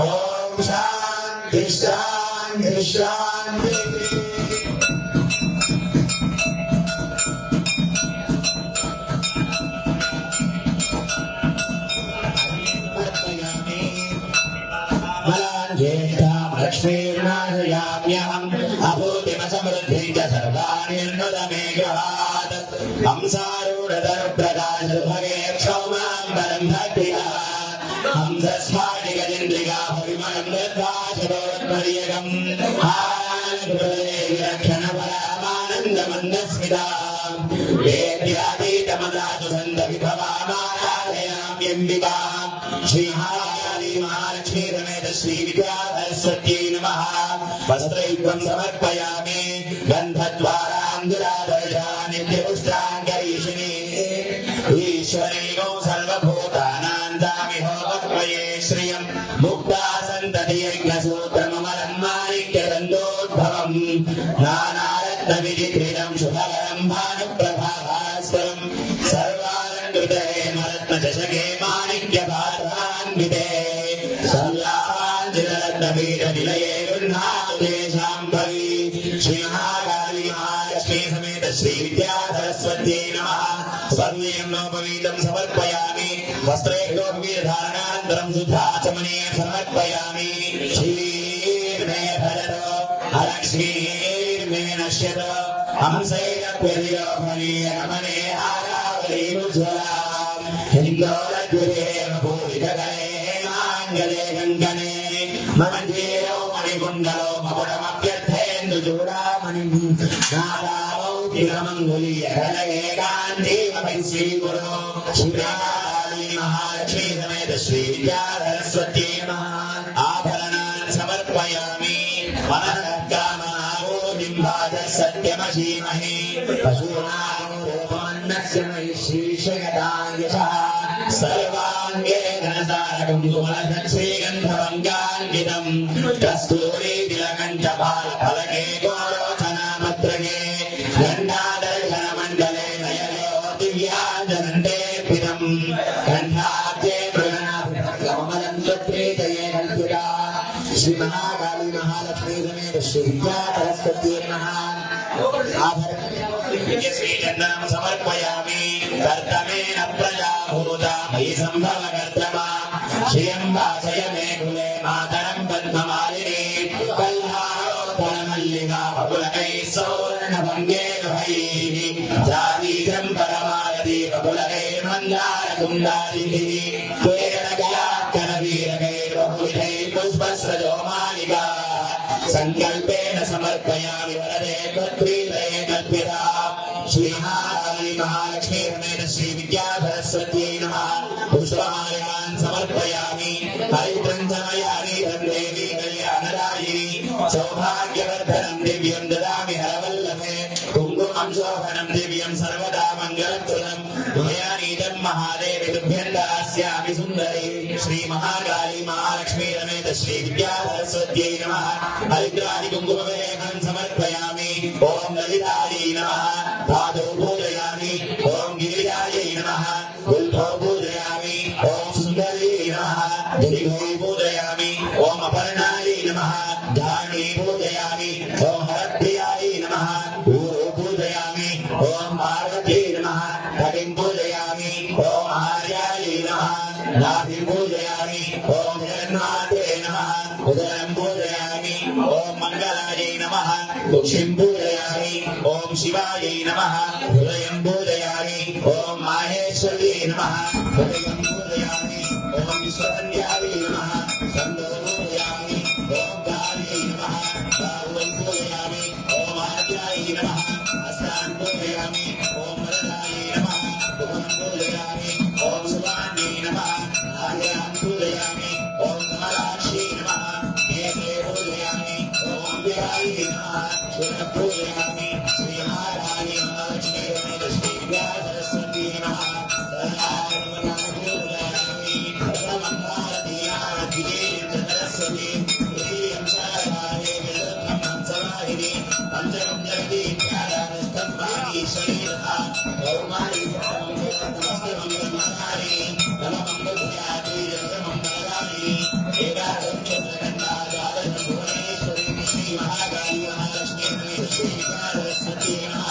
ఓం శాంతి శాంతి శాంతి लक्ष्मीर्नाशयाम्यहम् अभूतिमसमृद्धिं च सर्वाण्युन्नुतमे गृहात् हंसारूढधनुप्रकाशभगे क्षौमाम्बरं भक्त्या हंसस्फाटिगजेन्द्रिका परिमलं दद्वाशरोत्पर्यगम् आनन्दविलक्षणपरामानन्दमन्दस्मिताम् वेद्यातीतमदातु सन्तविभवामाराधयाम्यम्बिकाम् श्रीमहाकाली महालक्ष्मी समेत श्रीविद्याधरस्वत्यै नमः वस्त्रयुग्मं समर्पयामि गन्धद्वारान्दुरादर्शा नित्यपुष्टाङ्गरीषिणी ईश्वरीयो सर्वभूतानां दामिहोपक्वये श्रियं मुक्ता सन्ततियज्ञसूत्रममलं माणिक्यदन्तोद्भवम् नानारत्नविधिकृतं शुभकरं भानुप्रभाभास्वरं सर्वालङ्कृतहेमरत्नचषके माणिक्यपात्रान्विते संलापाञ्जलरत्नपीठनिलये गृह्णातु तेषां भवि श्रीमहाकाली महालक्ष्मी समेत श्रीविद्याधरस्वत्यै नमः सर्वेण्योपवीतं समर्पयामि वस्त्रेभ्योपवीतधारणानन्तरं शुद्धाचमनीयं समर्पयामि श्रीर्मे भरतो अलक्ष्मीर्मे नश्यतो हंसैरप्यधियोफलीयमने आरावलीमुज्ज्वलाम् हिन्दोलद्विरेव पूरितकले माङ्गले गङ्गने ममञ्जीरो मणिकुण्डलो मकुटमभ्यर्थेन्दुचूडामणिं नादामौक्तिकमङ्गुलीयकलये कान्तीमपि श्रीगुरो श्रीकाली महालक्ष्मी समेत श्रीविद्याधरस्वत्यै नमः आभरणान् समर्पयामि मनःकामनावोनिम्बाधः सत्यमशीमहि पशूनामोपमन्नस्य मयि श्रीशयतायशः सर्वाङ्गे धनसारकं कुमलधत्स्रीगन्धवङ्गाङ्कितं कस्तूरीतिलकण्ठपालफलके गोरोचनामत्रके गण्डादर्शनमण्डले नयनो दिव्याजनन्तेऽर्पितं गन्धाब्जे मृगणाभिकमलं त्वत्प्रीतये कल्पिता श्रीमहाकाली महालक्ष्मी समेत श्रीविद्याधरस्वत्यै नमः श्रीचन्दनं समर्पयामि कर्तमेन प्रजा भूता मयि सम्भव कर्तमा श्रियं वासय मे कुले मातरं पद्ममालिनी कल्हारोत्पलमल्लिका बकुलकैः सौवर्णभङ्गेरुहैः जातीजं परमारति बकुलकैर्मन्दारकुण्डादिभिः त्वेरणकलाकरवीरकैर्बहुविधैः पुष्पस्रजो मालिका सङ्कल्पेन समर्पयामि वरदे त्वत्प्रीतये कल्पिता श्रीमहाकाली महालक्ष्मी समेत श्रीविद्याधरस्वत्यै नमः पुष्पमाल्यान् समर्पयामि हरिद्रं समयामि देवी कल्याणदायिनी सौभाग्यवर्धनं दिव्यं ददामि हरवल्लभे कुङ्कुमं शोभनं दिव्यं सर्वदा मङ्गलप्रदं मया नीतं महादेवी तुभ्यं दास्यामि सुन्दरी श्रीमहाकाली महालक्ष्मी समेत श्रीविद्याधरस्वत्यै नमः हरिद्रादि कुङ्कुमविलेपनं समर्पयामि ॐ ललितायै नमः पादौ पूजयामि ॐ गिरिजायै नमः गुल्फौ पूजयामि ॐ सुन्दर्यै नमः गिरिभौ पूजयामि ॐ अपर्णायै नमः धानी पूजयामि ॐ हरप्रियायै नमः ऊरो पूजयामि ॐ पार्वत्यै नमः कटिं पूजयामि ॐ आर्यायै नमः नाभिं पूजयामि ॐ जगन्नाथे नमः उदरं पूजयामि ॐ मङ्गलायै नमः कुक्षिं पूजयामि ॐ शिवायै नमः हृदयं पूजयामि ॐ माहेश्वर्यै नमः हृदयं पूजयामि ॐ विश्वकन्यायै नमः स्कन्दं पूजयामि ॐ काल्यै नमः बाहुं पूजयामि ॐ आद्यायै नमः हस्तान् पूजयामि ॐ वरदायै नमः मुखं पूजयामि ॐ सुवान्यै नमः पूजयामि ओम महालक्ष्मी नमः एते पूजयामि ओम विराली नमः शिव पूजयामि श्री महारानी महालक्ष्मी लक्ष्मी सरस्वती नमः पूजयामि सरस्वती पंचम जगति स्तंभानि शरीरः गौमारी नमस्ते मंगलमारी नमः मंगलभूयाति मंगलगामी एकादश चंद्रगंधा द्वादश भुवनेश्वरी श्री महाकाली महालक्ष्मी श्री सरस्वती नमः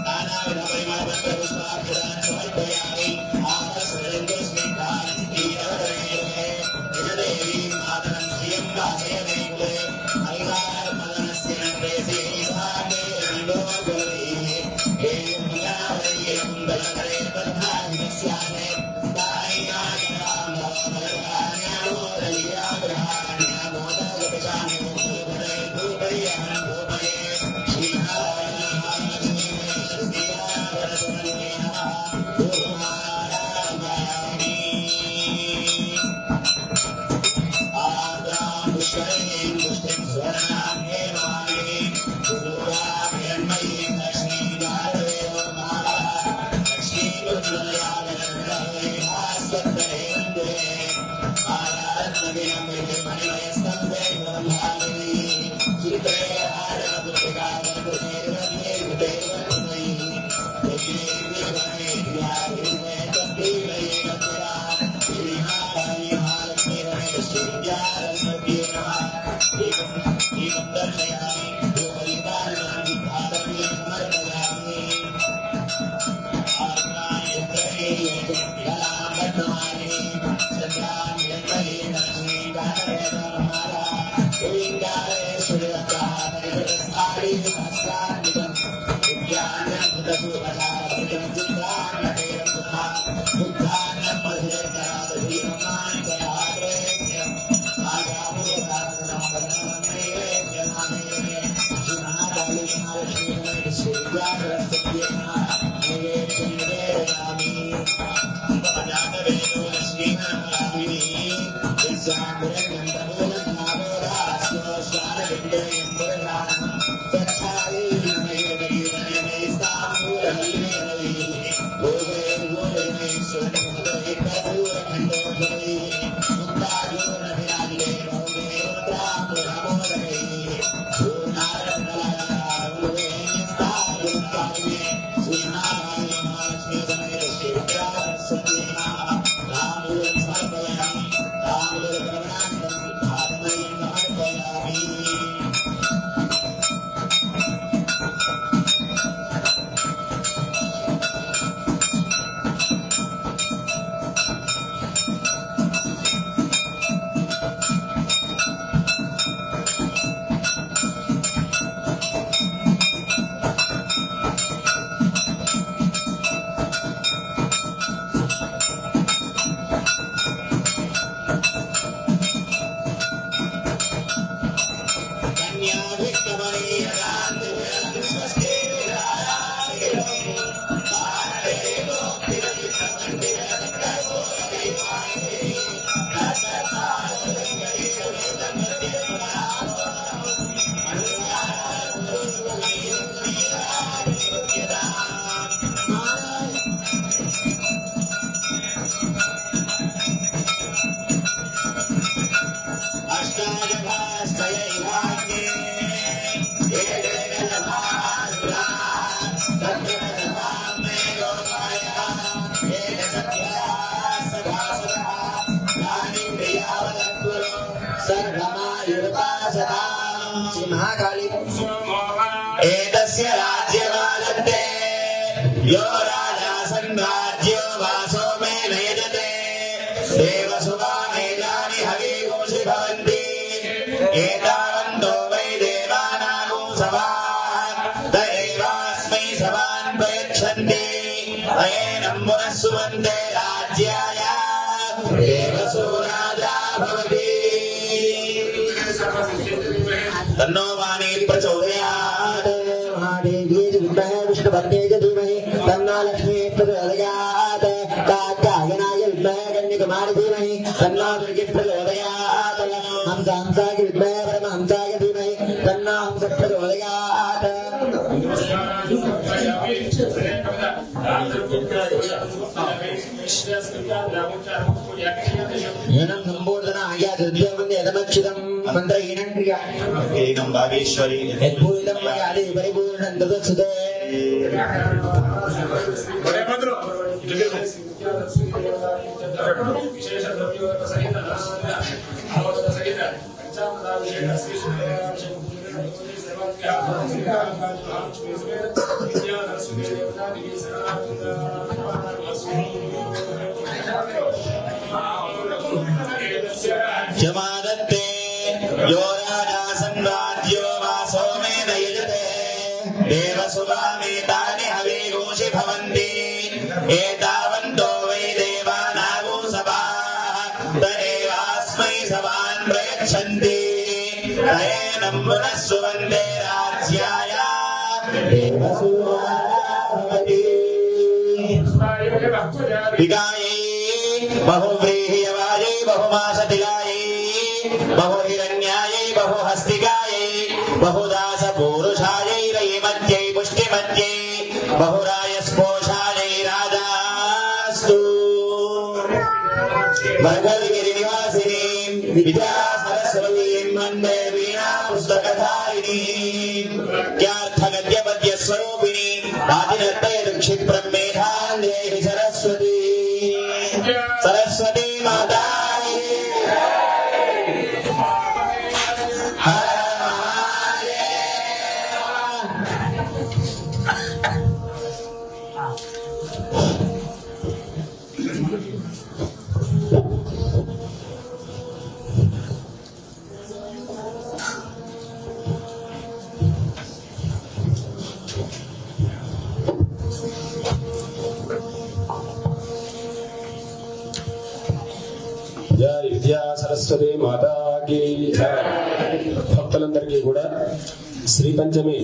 नानाविध परिमलपत्र पुष्पाक्षरान् समर्पयामि आकाशरंगोस्मिन् भान्ति अवतरणे जगदेवी मातरं श्रियं वासयमे कुले हरिवार मदनस्य नरेसे सागे विलोकले एवं मगावरीयं बलकरे प्रधानस्याने दायिनागराम मलकान्यामो दलियाग्रहान्यामो दगपजान्यो भूपरे भूपरियान् भूपरे श्रीनारायणलक्ष्मी श्रीनारायणवरसमन्ये नमः भूमारामामि आद्रां पुष्करिणीं पुष्टिं स्वर्णां हेमानि गुरुरां हिरण्मयीं लक्ष्मीदारवेव माला लक्ष्मीरुद्रयालये भास्वत्तरे वन्दे मालारत्नविलम्बिते मणिमयस्तम्भे ब्रह्माण्डे चित्रे हारपुत्रिका वन्दे वन्दे महाकाली एतस्य राज्यमालब्धे यो राजा सम्राज्यो वासो मे नयजते देवसुभामेतानि हवीगोषि भवन्ति एतावन्तो वै देवानागो सभाः त एवास्मै सभान् प्रयच्छन्ति अयेनं पुनः सुवन्ते राज्याय देवसो राजा भवति तन्नो वाणी प्रचोदयात् महादेवी विद्महे विष्णुपत्नी च धीमहि तन्नो लक्ष्मी प्रचोदयात् कात्यायनाय विद्महे कन्याकुमारी धीमहि तन्नो दुर्गे प्रचोदयात् हंसांसाय विद्महे परमहंसाय धीमहि तन्नो हंसः प्रचोदयात् एनं संबोधना आज्ञा द्रव्यवन्दे यदमक्षितं मन्त्रहीनं क्रिया एकं भागेश्वरी यद्भूतं मयादि परिपूर्णं तदसुते जमादत्ते यो राजा संवाद्यो वासो मे नयजते देवसुभामेतानि हविघोषि भवन्ति एतावन्तो वै देवानागो सभाः तदेवास्मै सभान् प्रयच्छन्ति तयेनं पुनः सुवन्दे राज्याय देवसुभाभवति विगायै बहुव्रीह्यवायै बहुमासतिलायै बहुहिरण्यायै बहुहस्तिकायै बहुदासपूरुषायै रयिमत्यै पुष्टिमत्यै बहुरायस्पोषायै राजास्तु मंगलगिरिनिवासिनीं विद्यासरस्वतीं वन्दे वीणापुस्तकधारिणीं ज्ञार्थगद्यपद्यस्वरूपिणीं आदिनर्तयदुक्षिप्रं मेधां देहि सरस्वती सरस्वती माता జై విద్యా సరస్వతి మాతాకి భక్తులందరికీ కూడా శ్రీ పంచమి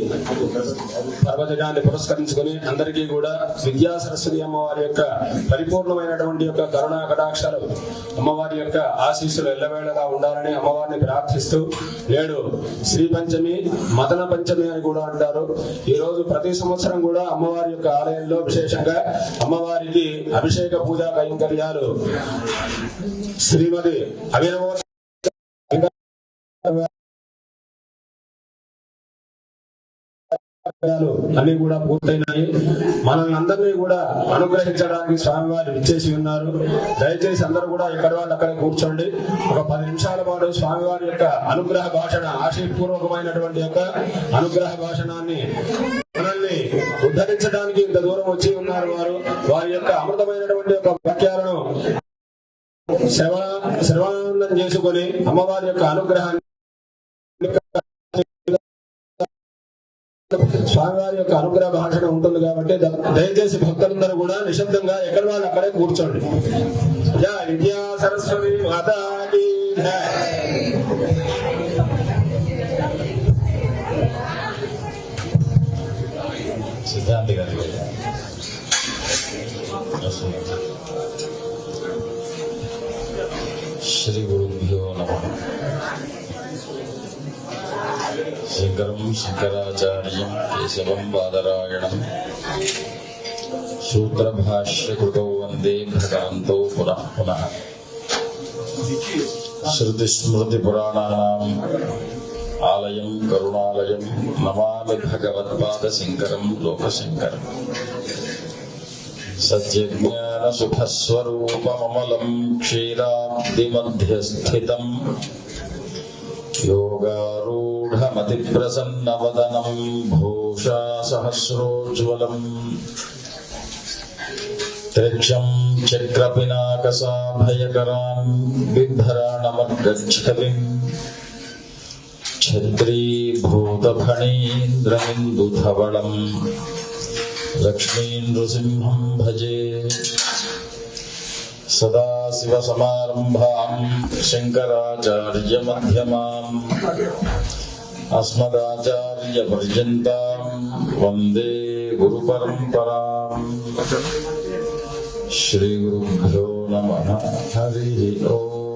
పర్వదినాన్ని పురస్కరించుకుని అందరికీ కూడా విద్యా సరస్వతి అమ్మవారి యొక్క పరిపూర్ణమైనటువంటి యొక్క కరుణా కటాక్షాలు అమ్మవారి యొక్క ఆశీస్సులు ఎల్లవేళలా ఉండాలని అమ్మవారిని ప్రార్థిస్తూ నేడు శ్రీ పంచమి మదన పంచమి అని కూడా అంటారు. ఈ రోజు ప్రతి సంవత్సరం కూడా అమ్మవారి యొక్క ఆలయంలో విశేషంగా అమ్మవారికి అభిషేక పూజా కైంకర్యాలు శ్రీమతి అభినవ అన్ని కూడా పూర్తయినాయి. మనల్ని అందరినీ కూడా అనుగ్రహించడానికి స్వామివారు ఇచ్చేసి ఉన్నారు. దయచేసి అందరూ కూడా ఎక్కడ వాళ్ళు అక్కడే కూర్చోండి. ఒక 10 నిమిషాల పాటు స్వామివారి యొక్క అనుగ్రహ భాషణ ఆశీర్పూర్వకమైనటువంటి యొక్క అనుగ్రహ భాషణాన్ని మనల్ని ఉద్ధరించడానికి ఇంత దూరం వచ్చి ఉన్నారు. వారి యొక్క అమృతమైనటువంటి యొక్క వాక్యాలను శ్రవణం చేసుకొని అమ్మవారి యొక్క అనుగ్రహాన్ని స్వామివారి యొక్క అనుగ్రహ భాషణ ఉంటుంది కాబట్టి దయచేసి భక్తులందరూ కూడా నిశ్శబ్దంగా ఎక్కడ వాళ్ళు అక్కడే కూర్చోండి. జై విద్యా సరస్వతి మాతాకి సిద్ధాంతి గారి శ్రీ గురుభ్యో నమః. శంకరం శంకరాచార్యం కేశవం బాదరాయణం సూత్రభాష్యకృతౌ వందే భగవంతో పునః పునః. శృతిస్మృతిపురాణానాం ఆలయం కరుణాలయం నమామి భగవత్పాద శంకరం లోకశంకరం. సత్యజ్ఞాన సుఖస్వరూపమమలం క్షీరాబ్దిమధ్యస్థితం యోగారూఢమతి ప్రసన్నవదనం భూషా సహస్రోజ్వలం త్రిక్షం చక్రపినాకసాభయకరాం బిభ్రాణమర్గచ్చలిం ఛత్రీభూతఫణీంద్రమిందుధవళం లక్ష్మీనృసింహం భజే. సదాశివసమారంభాం శంకరాచార్యమధ్యమాం అస్మదాచార్యపర్యంతాం వందే గురుపరంపరాం. శ్రీగురుభ్యో నమః. హరి ఓం.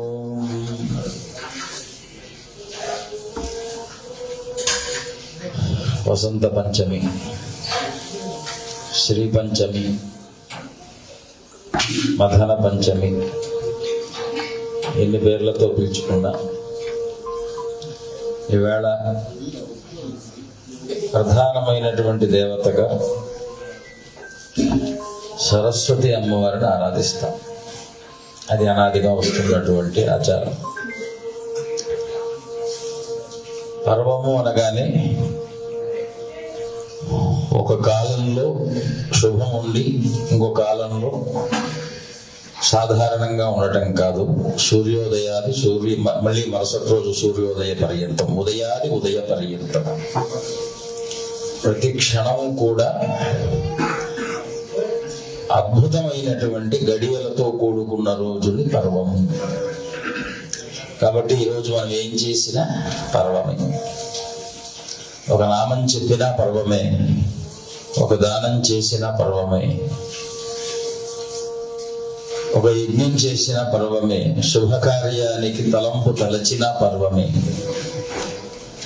వసంత పంచమి, శ్రీ పంచమి, మదన పంచమి, ఎన్ని పేర్లతో పిలుచుకున్నా ఈవేళ ప్రధానమైనటువంటి దేవతగా సరస్వతి అమ్మవారిని ఆరాధిస్తాం. అది అనాదిగా వస్తున్నటువంటి ఆచారం. పర్వము అనగానే ఒక కాలంలో శుభం ఉండి ఇంకో కాలంలో సాధారణంగా ఉండటం కాదు. సూర్యోదయాది మళ్ళీ మరుసటి రోజు సూర్యోదయ పర్యంతం, ఉదయాది ఉదయ పర్యంతం, ప్రతి క్షణం కూడా అద్భుతమైనటువంటి గడియలతో కూడుకున్న రోజుని పర్వము. కాబట్టి ఈరోజు మనం ఏం చేసినా పర్వమే. ఒక నామం చెప్పినా పర్వమే, ఒక దానం చేసినా పర్వమే, ఒక యజ్ఞం చేసిన పర్వమే, శుభకార్యానికి తలంపు తలచిన పర్వమే.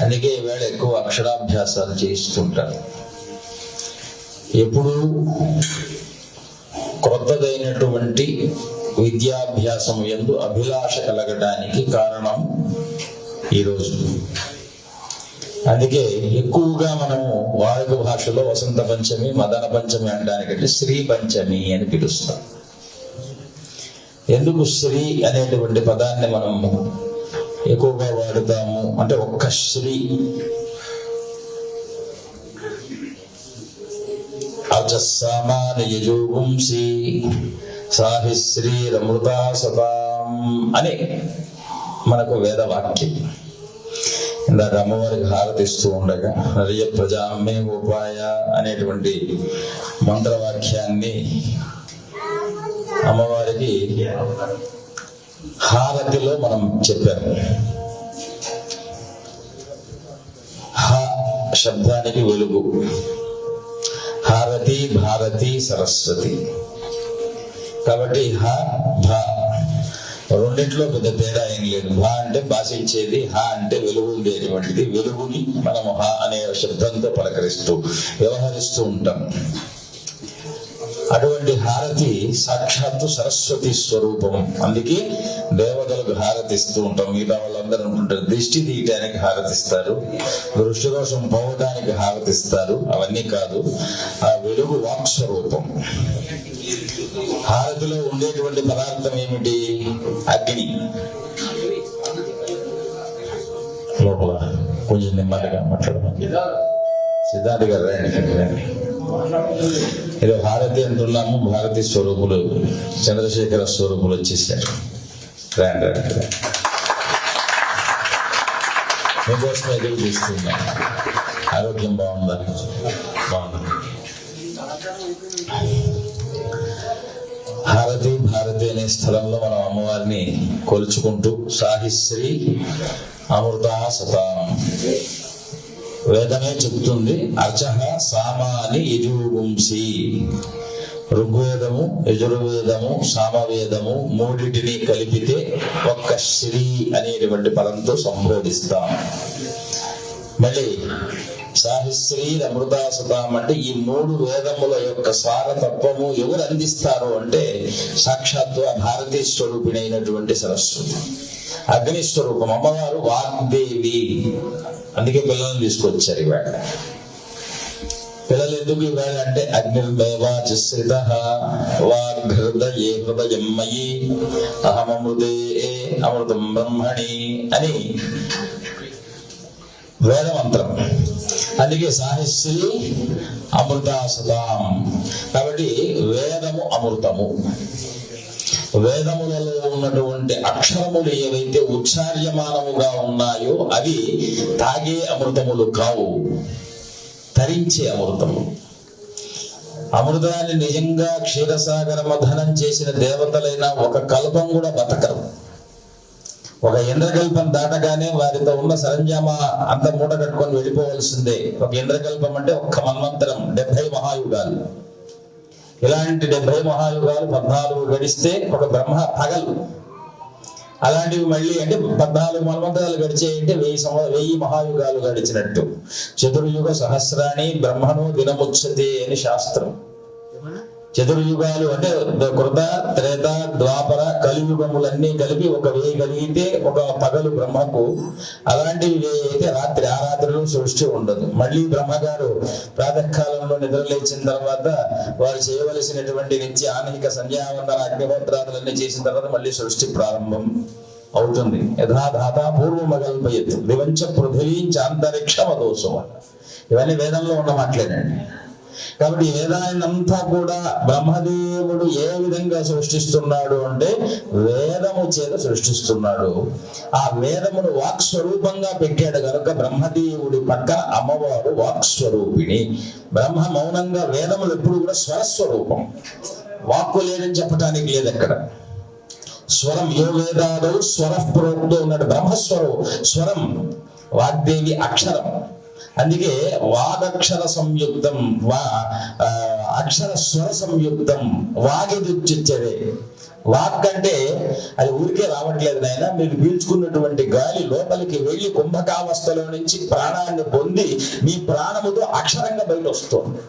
అందుకే ఈవేళ ఎక్కువ అక్షరాభ్యాసాలు చేస్తుంటారు. ఎప్పుడు క్రొత్తదైనటువంటి విద్యాభ్యాసం యందు అభిలాష కలగడానికి కారణం ఈరోజు. అందుకే ఎక్కువగా మనము వాడుక భాషలో వసంత పంచమి, మదన పంచమి అనడానికంటే శ్రీ పంచమి అని పిలుస్తాం. ఎందుకు శ్రీ అనేటువంటి పదాన్ని మనం ఎక్కువగా వాడుతాము అంటే, ఒక్క శ్రీ అజస్సామానయజోగుంసి సాహిశ్రీరమృతా సతాం అని మనకు వేదవాక్యం. ఇందాక అమ్మవారికి హారతిస్తూ ఉండగా నరియ ప్రజామ్మే గోపాయ అనేటువంటి మంత్రవాక్యాన్ని అమ్మవారికి హారతిలో మనం చెప్పాము. హ శబ్దానికి వెలుగు, హారతి, భారతి, సరస్వతి. కాబట్టి హ భ రెండింటిలో పెద్ద తేడా ఏం లేదు. భ అంటే భాషించేది, హ అంటే వెలుగు ఉండేటువంటిది. వెలుగుని మనం హ అనే శబ్దంతో పలకరిస్తూ వ్యవహరిస్తూ ఉంటాం. అటువంటి హారతి సాక్షాత్తు సరస్వతి స్వరూపం. అందుకే దేవతలకు హారతిస్తూ ఉంటాం. మిగతా వాళ్ళందరూ అనుకుంటారు దిష్టి తీయటానికి హారతిస్తారు, దృష్టి దోషం పోవడానికి హారతిస్తారు. అవన్నీ కాదు, ఆ వెలుగు వాక్ స్వరూపం. హారతిలో ఉండేటువంటి పదార్థం ఏమిటి? అగ్ని. లోపల కొంచెం నెమ్మదిగా మాట్లాడమని సిద్ధార్థ గారు రండి. ఏదో హారతి అంటున్నాము, భారతీ స్వరూపులు చంద్రశేఖర స్వరూపులు వచ్చేసారు. రండి రండి, మీకోసం ఎదురు చూస్తున్నా. ఆరోగ్యం బాగుందా? బాగుంది. హారతి భారతి అనే స్థలంలో మనం అమ్మవారిని కొలుచుకుంటూ సాహిశ్రీ అమృతా సతాం. వేదమే చెబుతుంది అర్చహ సామాని యజుగుంసి. ఋగ్వేదము, యజుర్వేదము, సామవేదము మూడిటిని కలిపితే ఒక్క శ్రీ అనేటువంటి పదంతో సంబోధిస్తాం. మళ్ళీ సాహిశ్రీ అమృతాసతాం అంటే ఈ మూడు వేదముల యొక్క సారతత్వము ఎవరు అందిస్తారు అంటే సాక్షాత్తు ఆ భారతీయ స్వరూపిణైనటువంటి సరస్వతి, అగ్ని స్వరూపం. అమ్మవారు వాగ్దేవి. అందుకే పిల్లల్ని తీసుకొచ్చారు ఇవాళ. పిల్లలు ఎందుకు ఇవాళ అంటే అగ్నిర్మేవాచిశ్రిత వాగ్హృదయే హృదయం మయి అహమృతే అమృతం బ్రహ్మణి అని వేదమంత్రం. అందుకే సాహిశ్రీ అమృతాసతాం. కాబట్టి వేదము అమృతము. వేదములలో ఉన్నటువంటి అక్షరములు ఏవైతే ఉచ్చార్యమానముగా ఉన్నాయో అవి తాగే అమృతములు కావు, తరించే అమృతము. అమృతాన్ని నిజంగా క్షీరసాగర మథనం చేసిన దేవతలైన ఒక కల్పం కూడా బతకరు. ఒక ఇంద్రకల్పం దాటగానే వారితో ఉన్న సరంజామా అంత మూట కట్టుకొని వెళ్ళిపోవలసిందే. ఒక ఇంద్రకల్పం అంటే ఒక్క మన్వంతరం, 70 మహాయుగాలు. ఇలాంటి 70 మహాయుగాలు 14 గడిస్తే ఒక బ్రహ్మ పగలు. అలాంటివి మళ్ళీ అంటే 14 మన్వంతరాలు గడిచాయంటే 1000 మహాయుగాలు గడిచినట్టు. చతుర్యుగ సహస్రాణి బ్రహ్మణో దినముచ్యతే అని శాస్త్రం. చతుర్యుగాలు అంటే కృత, త్రేత, ద్వాపర, కలియుగములన్నీ కలిపి ఒక 1000 కలిగితే ఒక పగలు బ్రహ్మకు. అలాంటివి అయితే రాత్రి, ఆ రాత్రిలో సృష్టి ఉండదు. మళ్ళీ బ్రహ్మగారు ప్రాతకాలంలో నిద్రలేచిన తర్వాత వారు చేయవలసినటువంటి నిత్య ఆనహిక సంధ్యావందన అగ్నిహోత్రాదులన్నీ చేసిన తర్వాత మళ్ళీ సృష్టి ప్రారంభం అవుతుంది. యథాధాత పూర్వమగల్పయత్ దివంచ పృథివీంచ అంతరిక్షమదోషం. ఇవన్నీ వేదంలో ఉన్న మాటలేనండి. కాబట్టి ఈ వేదాన్నంతా కూడా బ్రహ్మదేవుడు ఏ విధంగా సృష్టిస్తున్నాడు అంటే వేదము చేత సృష్టిస్తున్నాడు. ఆ వేదమును వాక్ స్వరూపంగా పెట్టాడు కనుక బ్రహ్మదేవుడి పక్కన అమ్మవారు వాక్ స్వరూపిణి. బ్రహ్మ మౌనంగా, వేదములు ఎప్పుడు కూడా స్వరస్వరూపం, వాక్కు లేదని చెప్పడానికి లేదు అక్కడ. స్వరం యో వేదాలు స్వర ప్రోక్తో ఉన్నాడు. స్వరం వాగ్దేవి అక్షరం. అందుకే వాగక్షర సంయుక్తం, అక్షర స్వర సంయుక్తం, వాగిదుచ్చుచ్చదే. వాక్ అంటే అది ఊరికే రావట్లేదు నాయన, మీరు పీల్చుకున్నటువంటి గాలి లోపలికి వెళ్ళి కుంభకావస్థలో నుంచి ప్రాణాన్ని పొంది మీ ప్రాణముతో అక్షరంగా బయట వస్తుంది.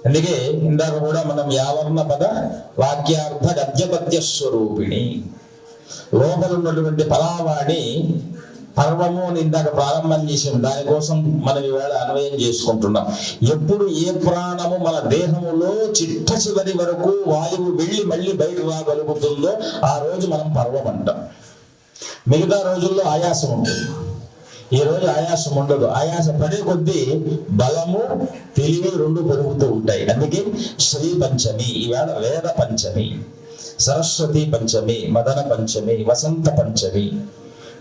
అందుకే ఇందాక కూడా మనం యావర్ణ పద వాక్యార్థ గద్యపద్య స్వరూపిణి, లోపల ఉన్నటువంటి పరావాణి పర్వము అని ఇందాక ప్రారంభం చేసాం. దానికోసం మనం ఈవేళ అన్వయం చేసుకుంటున్నాం. ఎప్పుడు ఏ ప్రాణము మన దేహములో చిట్ట చివరి వరకు వాయువు వెళ్ళి మళ్ళీ బయట రాగలుగుతుందో ఆ రోజు మనం పర్వం అంటాం. మిగతా రోజుల్లో ఆయాసం ఉంటుంది. ఈ రోజు ఆయాసం ఉండదు. ఆయాస పడే కొద్దీ బలము, తెలివి రెండు పెరుగుతూ ఉంటాయి. అందుకే శ్రీ పంచమి, ఈవేళ వేద పంచమి, సరస్వతి పంచమి, మదన పంచమి, వసంత పంచమి.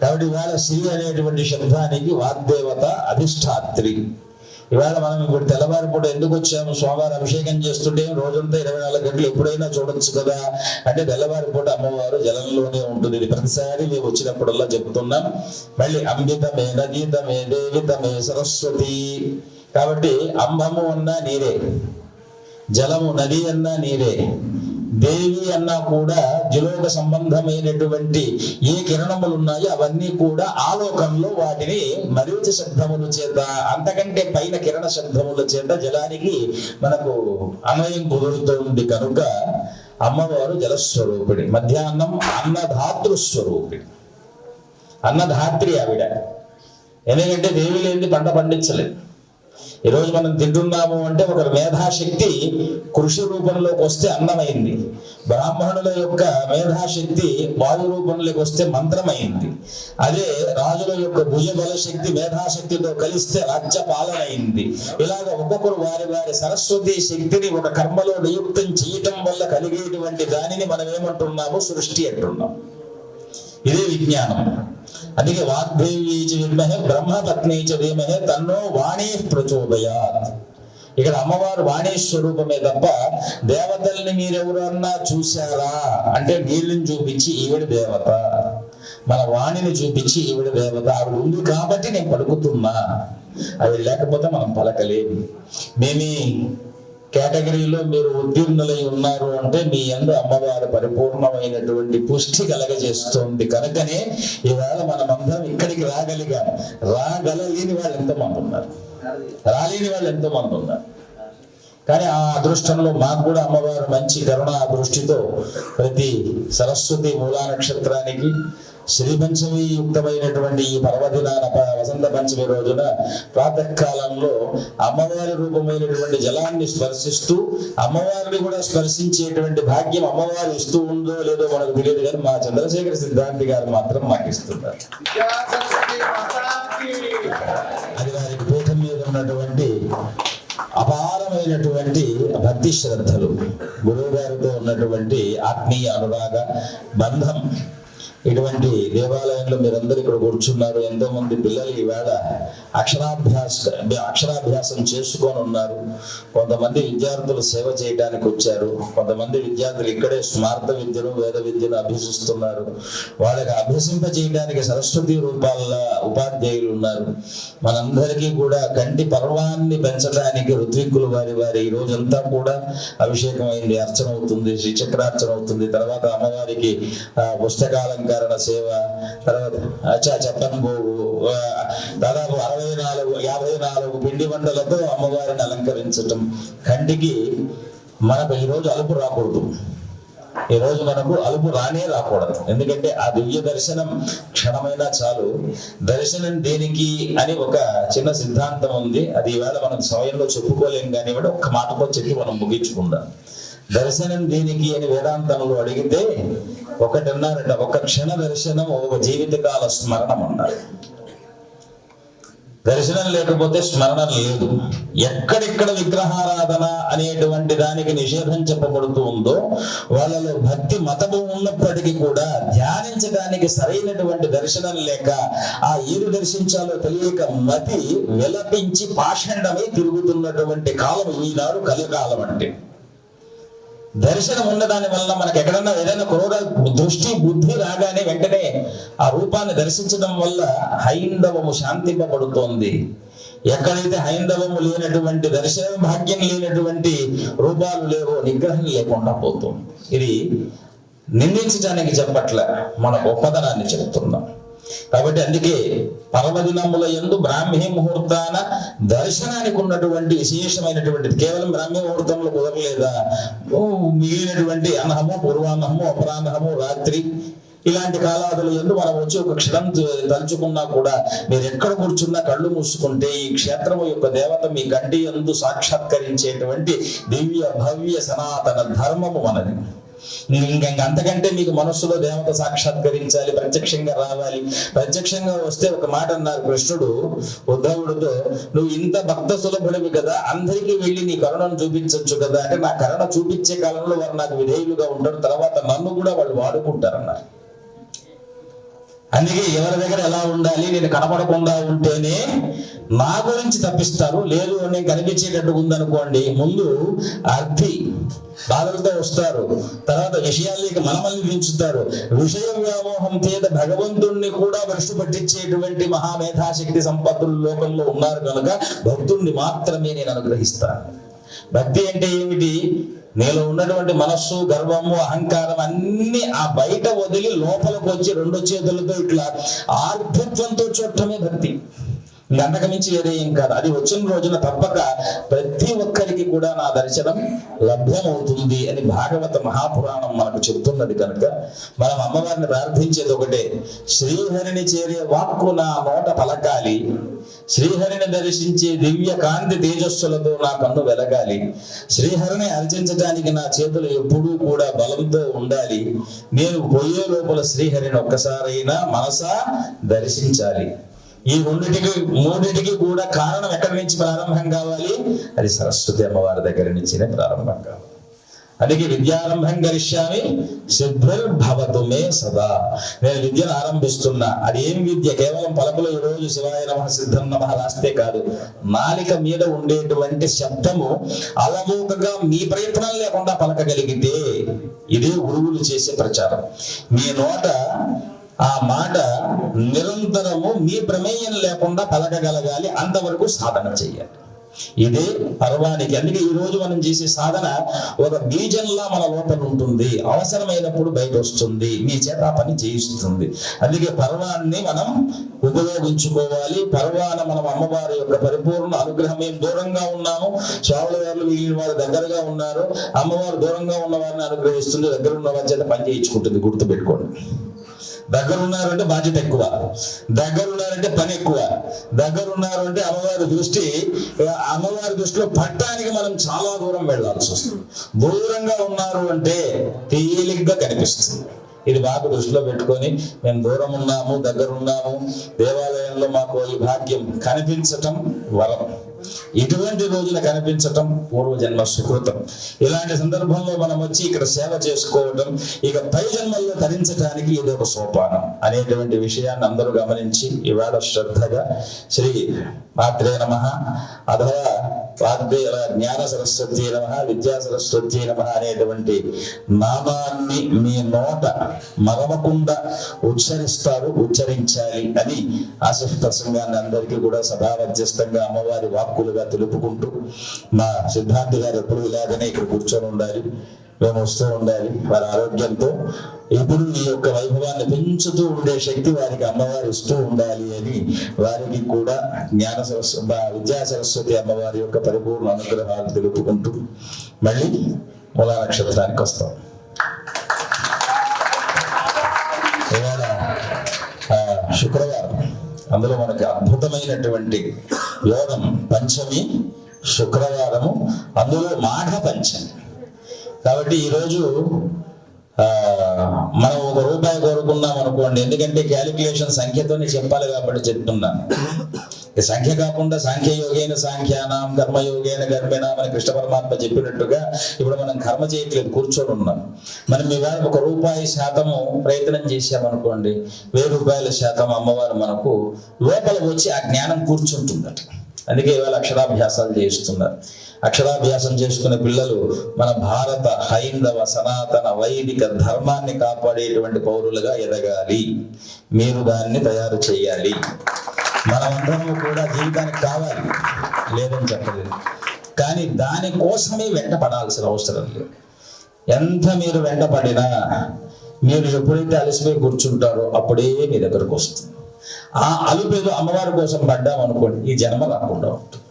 కాబట్టి ఇవాళ శ్రీ అనేటువంటి శబ్దానికి వాగ్దేవత అధిష్టాత్రి. ఇవాళ మనం ఇప్పుడు తెల్లవారిపూట ఎందుకు వచ్చాము? స్వామివారి అభిషేకం చేస్తుంటే రోజంతా 24 గంటలు ఎప్పుడైనా చూడొచ్చు కదా అంటే అమ్మవారు అమ్మవారు జలంలోనే ఉంటుంది. ఇది ప్రతిసారి మేము వచ్చినప్పుడల్లా చెప్తున్నాం. మళ్ళీ అంబితమే నదీతమే దేవితమే సరస్వతి. కాబట్టి అంబము అన్నా నీరే, జలము నది అన్నా నీరే, దేవి అన్నా కూడా జలోక సంబంధమైనటువంటి ఏ కిరణములు ఉన్నాయో అవన్నీ కూడా ఆలోకంలో వాటిని మరీచ శబ్దముల చేత, అంతకంటే పైన కిరణ శబ్దముల చేత జలానికి మనకు అన్వయం కుదురుతుంది. కనుక అమ్మవారు జలస్వరూపిణి. మధ్యాహ్నం అన్నధాతృస్వరూపిణి, అన్నధాత్రి ఆవిడ. ఎందుకంటే దేవి లేని పంట పండించలేదు. ఈరోజు మనం తింటున్నాము అంటే ఒక మేధాశక్తి కృషి రూపంలోకి వస్తే అన్నమైంది. బ్రాహ్మణుల యొక్క మేధాశక్తి వాయు రూపంలోకి వస్తే మంత్రమైంది. అదే రాజుల యొక్క భుజబల శక్తి మేధాశక్తితో కలిస్తే రాజ్య పాలన అయింది. ఇలాగ ఒక్కొక్కరు వారి వారి సరస్వతి శక్తిని ఒక కర్మలో నియుక్తం చేయటం వల్ల కలిగేటువంటి దానిని మనం ఏమంటున్నాము? సృష్టి అంటున్నాం. ఇదే విజ్ఞానం. అందుకే వాగ్దేవి విద్మహే బ్రహ్మపత్ని ధీమహే తన్నో వాణి ప్రచోదయాత్. ఇక్కడ అమ్మవారు వాణి స్వరూపమే తప్ప దేవతల్ని మీరెవరన్నా చూశారా అంటే నీళ్ళని చూపించి ఈవిడ దేవత, మన వాణిని చూపించి ఈవిడ దేవత. ఆవిడ ఉంది కాబట్టి నేను పలుకుతున్నా, అవి లేకపోతే మనం పలకలేము. మేమీ కేటగిరీలో మీరు ఉత్తీర్ణులై ఉన్నారు అంటే మీ యందు అమ్మవారు పరిపూర్ణమైనటువంటి పుష్టి కలగజేస్తుంది. కనుకనే ఈవేళ మనమందరం ఇక్కడికి రాగలిగాం. రాగలలేని వాళ్ళు ఎంతోమంది ఉన్నారు, రాలేని వాళ్ళు ఎంతోమంది ఉన్నారు. కానీ ఆ అదృష్టంలో మాకు కూడా అమ్మవారు మంచి కరుణా దృష్టితో ప్రతి సరస్వతి మూలా నక్షత్రానికి శ్రీ పంచమి యుక్తమైనటువంటి ఈ పర్వదినాన వసంత పంచమి రోజున ప్రాతకాలంలో అమ్మవారి రూపమైనటువంటి జలాన్ని స్పర్శిస్తూ అమ్మవారిని కూడా స్పర్శించేటువంటి భాగ్యం అమ్మవారు ఇస్తూ ఉందో లేదో మనకు తెలియదు, కానీ మా చంద్రశేఖర సిద్ధాంతి గారు మాత్రం మాకు ఇస్తున్నారు. అది వారికి పీఠం మీద ఉన్నటువంటి అపారమైనటువంటి భక్తి శ్రద్ధలు, గురువు గారితో ఉన్నటువంటి ఆత్మీయ అనురాగ బంధం. ఇటువంటి దేవాలయంలో మీరందరూ ఇక్కడ కూర్చున్నారు. ఎంతో మంది పిల్లలు ఈవేళ అక్షరాభ్యాసం చేసుకొని ఉన్నారు. కొంతమంది విద్యార్థులు సేవ చేయడానికి వచ్చారు. కొంతమంది విద్యార్థులు ఇక్కడే స్మార్త విద్యను వేద విద్యను అభ్యసిస్తున్నారు. వాళ్ళకి అభ్యసింప చేయడానికి సరస్వతి రూపాల ఉపాధ్యాయులు ఉన్నారు. మనందరికీ కూడా కంటి పర్వాన్ని పెంచడానికి ఋత్విక్కులు వారి వారి ఈ రోజంతా కూడా అభిషేకం అయింది, అర్చన అవుతుంది, శ్రీచక్రార్చన అవుతుంది. తర్వాత అమ్మవారికి పుస్తకాలంకారం అలంకరణ సేవ, తర్వాత చెప్పని పోగు, దాదాపు 54 పిండి వంటలతో అమ్మవారిని అలంకరించటం. కంటికి మనకు ఈరోజు అలుపు రాకూడదు, ఈరోజు మనకు అలుపు రాకూడదు. ఎందుకంటే ఆ దివ్య దర్శనం క్షణమైనా చాలు. దర్శనం దేనికి అని ఒక చిన్న సిద్ధాంతం ఉంది, అది ఈవేళ మనం సమయంలో చెప్పుకోలేం కానీ ఒక్క మాటతో చెప్పి మనం ముగించుకుందాం. దర్శనం దేనికి అని వేదాంతంలో అడిగితే ఒకటన్నారట, ఒక క్షణ దర్శనం ఒక జీవితకాల స్మరణం అన్నారు. దర్శనం లేకపోతే స్మరణ లేదు. ఎక్కడెక్కడ విగ్రహారాధన అనేటువంటి దానికి నిషేధం చెప్పబడుతూ ఉందో వాళ్ళలో భక్తి మతము ఉన్నప్పటికీ కూడా ధ్యానించడానికి సరైనటువంటి దర్శనం లేక ఆ ఏది దర్శించాలో తెలియక మతి విలపించి పాషండమై తిరుగుతున్నటువంటి కాలం ఈనాడు కలికాలం. అంటే దర్శనం ఉన్నదాని వల్ల మనకు ఎక్కడన్నా ఏదైనా క్రోధ దృష్టి బుద్ధి రాగానే వెంటనే ఆ రూపాన్ని దర్శించడం వల్ల హైందవము శాంతింపబడుతోంది. ఎక్కడైతే హైందవము లేనటువంటి దర్శన భాగ్యం లేనటువంటి రూపాలు లేవో నిగ్రహం లేకుండా పోతుంది. ఇది నిందించడానికి చెప్పట్ల, మన గొప్పతనాన్ని చెప్తున్నాం. కాబట్టి అందుకే పర్వదినముల యందు బ్రాహ్మీ ముహూర్తాన దర్శనానికి ఉన్నటువంటి విశేషమైనటువంటిది. కేవలం బ్రాహ్మీ ముహూర్తంలో కుదరలేదా, మిగిలినటువంటి అన్నహము, పూర్వాన్నహము, అపరాహ్నము, రాత్రి ఇలాంటి కాలాదుల యందు మనం వచ్చి ఒక క్షణం తలుచుకున్నా కూడా మీరు ఎక్కడ కూర్చున్నా కళ్ళు మూసుకుంటే ఈ క్షేత్రము యొక్క దేవత మీ కంటి యందు సాక్షాత్కరించేటువంటి దివ్య భవ్య సనాతన ధర్మము మనది. అంతకంటే మీకు మనస్సులో దేవత సాక్షాత్కరించాలి, ప్రత్యక్షంగా రావాలి. ప్రత్యక్షంగా వస్తే ఒక మాట అన్నారు కృష్ణుడు ఉద్ధవుడితో, నువ్వు ఇంత భక్త సులభుడివి కదా, అందరికీ వెళ్ళి నీ కరుణను చూపించవచ్చు కదా. అంటే నా కరుణ చూపించే కాలంలో వారు నాకు విధేయులుగా ఉంటారు, తర్వాత నన్ను కూడా వాళ్ళు వాడుకుంటారన్నారు. అందుకే ఎవరి దగ్గర ఎలా ఉండాలి, నేను కనపడకుండా ఉంటేనే నా గురించి తప్పిస్తారు, లేదు నేను కనిపించేటట్టు ఉందనుకోండి ముందు అర్థి బాధలతో వస్తారు, తర్వాత విషయాలకి మనమల్ని దించుతారు. విషయ వ్యామోహం చేత భగవంతుణ్ణి కూడా భ్రష్టు పట్టించేటువంటి మహామేధాశక్తి సంపత్తులు లోకంలో ఉన్నారు కనుక భక్తుణ్ణి మాత్రమే నేను అనుగ్రహిస్తాను. భక్తి అంటే ఏమిటి? నీలో ఉన్నటువంటి మనస్సు, గర్వము, అహంకారం అన్ని ఆ బయట వదిలి లోపలికి వచ్చి 2 చేతులతో ఇట్లా ఆర్భత్వంతో చూడటమే భక్తి. అంతకు మించి వేరే ఏం కాదు. అది వచ్చిన రోజున తప్పక ప్రతి ఒక్కరికి కూడా నా దర్శనం లభ్యమవుతుంది అని భాగవత మహాపురాణం మనకు చెప్తున్నది. కనుక మనం అమ్మవారిని ప్రార్థించేది ఒకటే, శ్రీహరిని చేరే వాక్కు నా నోట పలకాలి, శ్రీహరిని దర్శించే దివ్య కాంతి తేజస్సులతో నా కన్ను వెలగాలి, శ్రీహరిని అర్చించడానికి నా చేతులు ఎప్పుడూ కూడా బలంతో ఉండాలి, నేను పోయే లోపల శ్రీహరిని ఒక్కసారైనా మనసా దర్శించాలి. ఈ 2-3 కూడా కారణం ఎక్కడి నుంచి ప్రారంభం కావాలి? అది సరస్వతి అమ్మవారి దగ్గర నుంచినే ప్రారంభం కావాలి. అందుకే విద్యారంభం గరిష్యామి సిద్ధిర్భవతు మే సదా. నేను విద్యను ఆరంభిస్తున్నా. అది ఏం విద్య? కేవలం పలకలో ఈ రోజు శివాయ నమః సిద్ధం నమః రాస్తే కాదు, నాలిక మీద ఉండేటువంటి శబ్దము అలమోకగా మీ ప్రయత్నం లేకుండా పలకగలిగితే ఇదే గురువులు చేసే ప్రచారం. మీ నోట ఆ మాట నిరంతరము మీ ప్రమేయం లేకుండా పలకగలగాలి, అంతవరకు సాధన చెయ్యాలి. ఇదే పర్వానికి. అందుకే ఈ రోజు మనం చేసే సాధన ఒక బీజంలా మన లోపల ఉంటుంది, అవసరమైనప్పుడు బయట వస్తుంది, మీ చేత ఆ పని చేయిస్తుంది. అందుకే పర్వాన్ని మనం ఉపయోగించుకోవాలి. పర్వాన మనం అమ్మవారి యొక్క పరిపూర్ణ అనుగ్రహం. మేము దూరంగా ఉన్నాము, స్వాముల వారు మిగిలిన వారు దగ్గరగా ఉన్నారు. అమ్మవారు దూరంగా ఉన్న వారిని అనుగ్రహిస్తుంది, దగ్గర ఉన్న వారి చేత పని చేయించుకుంటుంది. గుర్తుపెట్టుకోండి. దగ్గర ఉన్నారంటే బాధ్యత ఎక్కువ, దగ్గర ఉన్నారంటే పని ఎక్కువ, దగ్గర ఉన్నారు అంటే అమ్మవారి దృష్టిలో పట్టడానికి మనం చాలా దూరం వెళ్ళాల్సి వస్తుంది. దూరంగా ఉన్నారు అంటే తేలిగ్గా కనిపిస్తుంది. ఇది బాగా దృష్టిలో పెట్టుకొని మేము దూరం ఉన్నాము, దగ్గర ఉన్నాము, దేవాలయంలో మాకు ఈ భాగ్యం కనిపించటం వరం, ఇటువంటి రోజున కనిపించటం పూర్వజన్మ సుకృతం. ఇలాంటి సందర్భంలో మనం వచ్చి ఇక్కడ సేవ చేసుకోవటం ఇక పై జన్మల్లో ధరించడానికి ఇది ఒక సోపానం అనేటువంటి విషయాన్ని అందరూ గమనించి ఇవాళ శ్రద్ధగా శ్రీ మాత్రే నమః అథవా జ్ఞాన సరస్వతి నమః, విద్యా సరస్వతి నమః అనేటువంటి నామాన్ని మీ నోట మరవకుండా ఉచ్చరించాలి అని ఆశిష్ ప్రసంగాన్ని అందరికీ కూడా సదామధ్యస్థంగా అమ్మవారి వాక్కులుగా తెలుపుకుంటూ, మా సిద్ధాంతి గారు ఎప్పుడు ఇలాగనే ఇక్కడ కూర్చొని ఉండాలి. మేము వస్తూ ఉండాలి. వారి ఆరోగ్యంతో ఇప్పుడు ఈ యొక్క వైభవాన్ని పెంచుతూ ఉండే శక్తి వారికి అమ్మవారు ఇస్తూ ఉండాలి అని వారికి కూడా జ్ఞాన సరస్వతి విద్యా సరస్వతి అమ్మవారి యొక్క పరిపూర్ణ అనుగ్రహాలు తెలుపుకుంటూ మళ్ళీ మూలా నక్షత్రానికి వస్తాం. ఇవాళ శుక్రవారం, అందులో మనకి అద్భుతమైనటువంటి యోగం పంచమి శుక్రవారము, అందులో మాఘ పంచమి. కాబట్టి ఈరోజు మనం ₹1 కోరుకున్నాం అనుకోండి, ఎందుకంటే క్యాలిక్యులేషన్ సంఖ్యతోనే చెప్పాలి కాబట్టి చెప్తున్నాను. సంఖ్య కాకుండా సాంఖ్యయోగైన సాంఖ్యానాం కర్మయోగైన కర్మేనాం అని కృష్ణ పరమాత్మ చెప్పినట్టుగా ఇప్పుడు మనం కర్మ చేయట్లేదు, కూర్చొని ఉన్నాం. మనం ఇవాళ ₹1 ప్రయత్నం చేసామనుకోండి, ₹1000 అమ్మవారు మనకు లోపల వచ్చి ఆ జ్ఞానం కూర్చుంటుందట. అందుకే ఇవాళ అక్షరాభ్యాసాలు చేస్తున్నారు. అక్షరాభ్యాసం చేసుకునే పిల్లలు మన భారత హైందవ సనాతన వైదిక ధర్మాన్ని కాపాడేటువంటి పౌరులుగా ఎదగాలి. మీరు దాన్ని తయారు చేయాలి. మనమందరము కూడా జీవితానికి కావాలి, లేదని చెప్పలేదు. కానీ దానికోసమే వెంట పడాల్సిన అవసరం లేదు. ఎంత మీరు వెంట పడినా మీరు ఎప్పుడైతే అలసిపోయి కూర్చుంటారో అప్పుడే మీ దగ్గరకు వస్తుంది. ఆ అలుపేదో అమ్మవారి కోసం పడ్డామనుకోండి, ఈ జన్మ రాకుండా ఉంటుంది.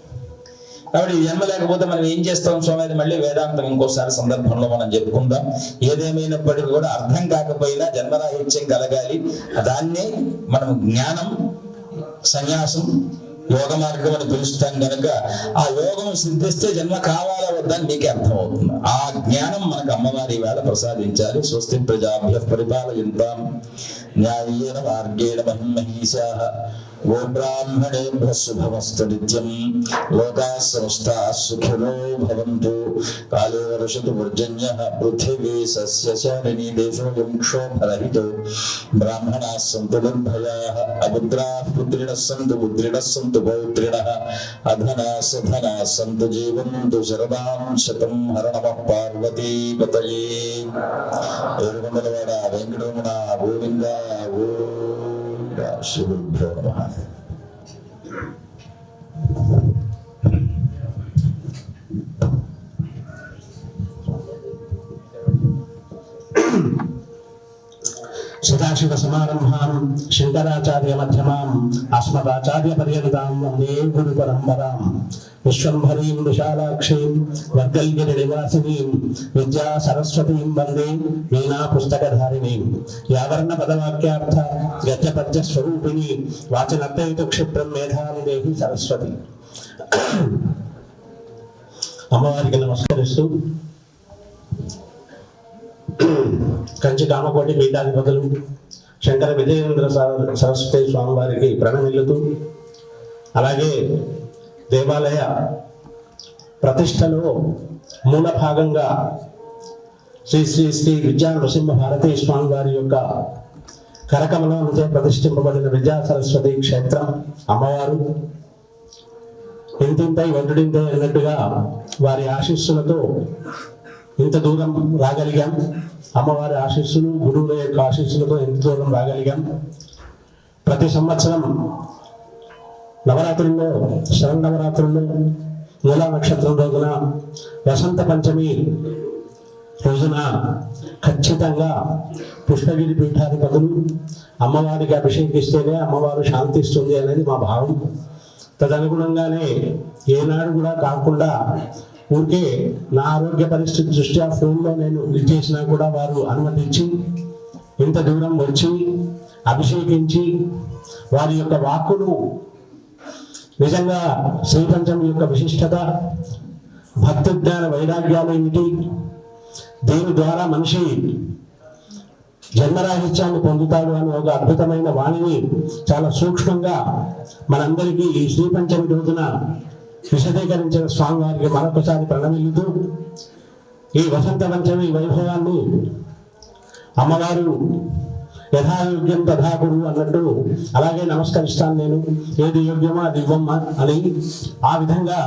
కాబట్టి ఈ జన్మ లేకపోతే మనం ఏం చేస్తాం స్వామి, అది మళ్ళీ వేదాంతం ఇంకోసారి సందర్భంలో మనం చెప్పుకుందాం. ఏదేమైనప్పటికీ కూడా అర్థం కాకపోయినా జన్మరాహిత్యం కలగాలి. దాన్నే మనం జ్ఞానం, సన్యాసం, యోగ మార్గం అని పిలుస్తాం కనుక ఆ యోగం సిద్ధిస్తే జన్మ కావాలా వద్దని మీకే అర్థమవుతుంది. ఆ జ్ఞానం మనకు అమ్మవారి వేళ ప్రసాదించాలి. స్వస్తి ప్రజాభ్య పరిపాలయంతాం న్యాయేన మార్గేణ మహిమహీశాః గోబ్రాహ్మణేభ్యః శుభమస్తు నిత్యం. లోకాః సమస్తాః సుఖినో భవంతు. కాలే వర్షతు పర్జన్యః పృథివీ సస్యశాలినీ దేశోऽयं క్షోభరహితో. బ్రాహ్మణాः సంతు నిర్భయాः అపుత్రాः పుత్రిణः సంతు పుత్రిణः సంతు పౌత్రిణः అధనాः సధనాः సంతు జీవంతు శరదాం శతం. హర నమః పార్వతీపతయే. ఏడుకొండలవాడ వెంకటరమణ గోవింద గోవింద. శ్రీగురుభ్యో నమః. సదాశివ సమారంభాం శంకరాచార్య మధ్యమాం అస్మదాచార్య పర్యంతాం వందే గురు పరంపరాం. విశ్వంభరీం విశాలాక్షీం వర్గల్గిరి నివాసినీం విద్యా సరస్వతీం వందే వీణా పుస్తకధారిణీం. యావర్ణ పదవాక్యార్థ గద్య పద్య స్వరూపిణి వాచనత్తైతు క్షిప్రం మేధావి దేహి సరస్వతి. అమ్మవారికి నమస్కరిస్తూ కంచి కామకోటి పీఠాధిపతులు శంకర విజయేంద్ర సరస్వతి స్వామివారికి ప్రణమిల్లుతూ, అలాగే దేవాలయ ప్రతిష్టలో మూల భాగంగా శ్రీ శ్రీ శ్రీ విద్యా నృసింహ భారతీ స్వామి వారి యొక్క కరకమలంతో ప్రతిష్ఠింపబడిన విద్యా సరస్వతి క్షేత్రం అమ్మవారు ఇంతింతై ఒడ్డుడింతై అన్నట్టుగా వారి ఆశీస్సులతో ఇంత దూరం రాగలిగాం. అమ్మవారి ఆశీస్సులు, గురువుల యొక్క ఆశీస్సులతో ఇంత దూరం రాగలిగాం. ప్రతి సంవత్సరం నవరాత్రుల్లో, శరన్నవరాత్రుల్లో మూలా నక్షత్రం రోజున, వసంత పంచమి రోజున ఖచ్చితంగా పుష్పగిరి పీఠాధిపతులు అమ్మవారికి అభిషేకిస్తేనే అమ్మవారు శాంతిస్తుంది అనేది మా భావం. తదనుగుణంగానే ఏనాడు కూడా కాకుండా ఊరికే నా ఆరోగ్య పరిస్థితి దృష్ట్యా ఫోన్లో నేను చేసినా కూడా వారు అనుమతించి ఇంత దూరం వచ్చి అభిషేకించి వారి యొక్క వాక్కును, నిజంగా శ్రీపంచమి యొక్క విశిష్టత, భక్తి జ్ఞాన వైరాగ్యాలు ఏమిటి, దీని ద్వారా మనిషి జన్మరాహిత్యాన్ని పొందుతాడు అని ఒక అద్భుతమైన వాణిని చాలా సూక్ష్మంగా మనందరికీ ఈ శ్రీపంచమి రోజున విశదీకరించిన స్వామివారికి మరొకసారి ప్రణమిల్లుతూ, ఈ వసంత పంచమి వైభవాన్ని అమ్మవారు యథాయోగ్యం తథా గురు అన్నట్టు అలాగే నమస్కరిస్తాను నేను. ఏది యోగ్యమో అది ఇవ్వమ్మా అని. ఆ విధంగా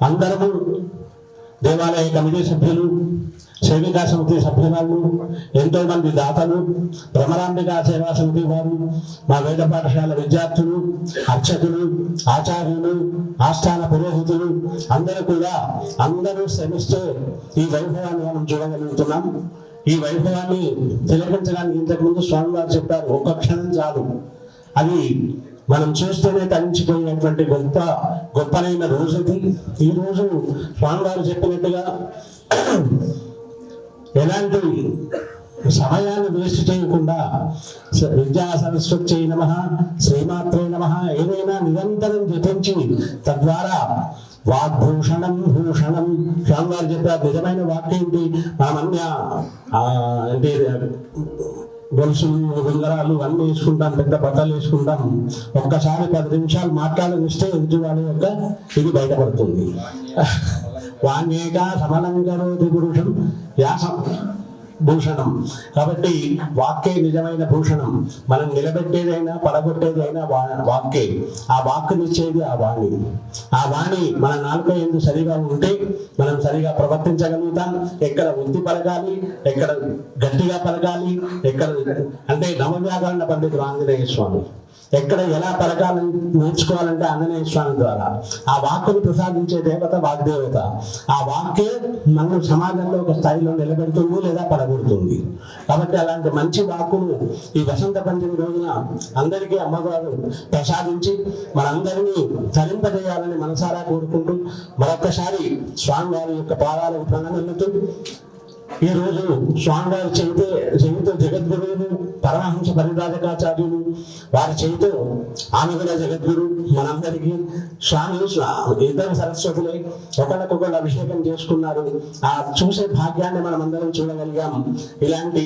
అందరము దేవాలయ కమిటీ సభ్యులు, సేవికా సమితి సభ్యురాలు, ఎంతో మంది దాతలు, భ్రమరాంబికా సేవా సమితి వారు, మా వేద పాఠశాల విద్యార్థులు, అర్చకులు, ఆచార్యులు, ఆస్థాన పురోహితులు అందరూ శ్రమిస్తే ఈ వైభవాన్ని మనం చూడగలుగుతున్నాం. ఈ వైభవాన్ని తిలకించడానికి ఇంతకుముందు స్వామివారు చెప్పారు, ఒక్క క్షణం చాలు. అది మనం చూస్తూనే తరించిపోయినటువంటి గొప్పనైన రోజు ఇది. ఈ రోజు స్వామివారు చెప్పినట్టుగా ఎలాంటి సమయాన్ని వేస్ట్ చేయకుండా విద్యా సరస్వతి నమః, శ్రీమాత్రే నమః ఏదైనా నిరంతరం జపించి తద్వారా వాగ్భూషణం భూషణం స్వామివారు చెప్పారు. నిజమైన వాక్యం ఏంటి? మనమన్య అంటే గొలుసులు, ఉంగరాలు అన్నీ వేసుకుంటాం, పెద్ద బట్టలు వేసుకుంటాం. ఒక్కసారి 10 నిమిషాలు మాట్లాడనిస్తే ఎదుటి వాళ్ళ యొక్క ఇది బయటపడుతుంది. వాణ్యేక సమలంకరోతి పురుషం వ్యాసం భూషణం. కాబట్టి వాక్కే నిజమైన భూషణం. మనం నిలబెట్టేదైనా పడగొట్టేదైనా వాక్కే. ఆ వాక్కునిచ్చేది ఆ వాణి. ఆ వాణి మన నాలుక ఎందు సరిగా ఉంటే మనం సరిగా ప్రవర్తించగలుగుతాం. ఎక్కడ ఒత్తి పలకాలి, ఎక్కడ గట్టిగా పలకాలి, ఎక్కడ అంటే నవవ్యాకరణ పండితుడు ఆంజనేయ స్వామి ఎక్కడ ఎలా పలకాలని నేర్చుకోవాలంటే ఆంజనేయ స్వామి ద్వారా. ఆ వాక్కును ప్రసాదించే దేవత వాగ్దేవత. ఆ వాక్కే మనం సమాజంలో ఒక స్థాయిలో నిలబెడుతుంది లేదా పడగొడుతుంది. కాబట్టి అలాంటి మంచి వాక్కును ఈ వసంత పంచమి రోజున అందరికీ అమ్మవారు ప్రసాదించి మనందరినీ తరింపజేయాలని మనసారా కోరుకుంటూ మరొక్కసారి స్వామివారి యొక్క పాదాలకు ప్రణామములతో ఈ రోజు స్వామివారి చేతితో జగద్గురువులు పరమహంస పరివ్రాజకాచార్యులు వారి చేతితో ఆమె కూడా జగద్గురు మనందరికీ స్వామి ఇద్దరు సరస్వతులై ఒకళ్ళకొకళ్ళు అభిషేకం చేసుకున్నారు. ఆ చూసే భాగ్యాన్ని మనం అందరం చూడగలిగాం. ఇలాంటి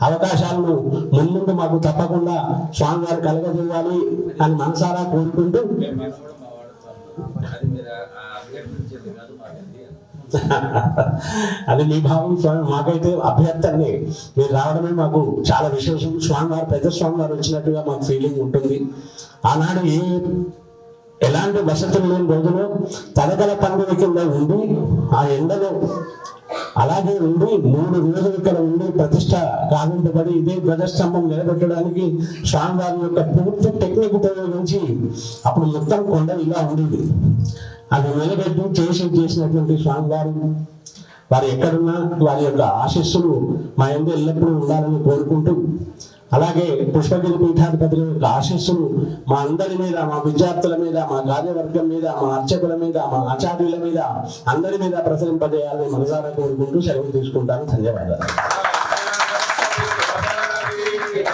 అవకాశాలను ముందు మాకు తప్పకుండా స్వామివారు కలగజేయాలి అని మనసారా కోరుకుంటూ అది మీ భావం స్వామి. మాకైతే అభ్యర్థనే మీరు రావడమే మాకు చాలా విశేషం. స్వామివారు పెద్ద స్వామివారు వచ్చినట్టుగా మాకు ఫీలింగ్ ఉంటుంది. ఆనాడు ఎలాంటి వసతులు లేని రోజులో తడకల పండుగ కింద ఉండి ఆ ఎండలో అలాగే ఉండి 3 రోజులు ఇక్కడ ఉండి ప్రతిష్ట కావింపబడి ఇదే ధ్వజస్తంభం నిలబెట్టడానికి స్వామివారి యొక్క పూర్తి టెక్నిక్ ఉపయోగించి అప్పుడు మొత్తం కొండ ఇలా ఉండేది. అది నిలబెట్టి చేసినటువంటి స్వామివారు వారు ఎక్కడున్నా వారి యొక్క ఆశీస్సులు మా యందు ఎల్లప్పుడూ ఉండాలని కోరుకుంటూ, అలాగే పుష్పగిరి పీఠాధిపతుల యొక్క ఆశీస్సులు మా అందరి మీద, మా విద్యార్థుల మీద, మా కార్యవర్గం మీద, మా అర్చకుల మీద, మా ఆచార్యుల మీద అందరి మీద ప్రసరింపజేయాలని మనసారా కోరుకుంటూ సెలవు తీసుకుంటాను. ధన్యవాదాలు.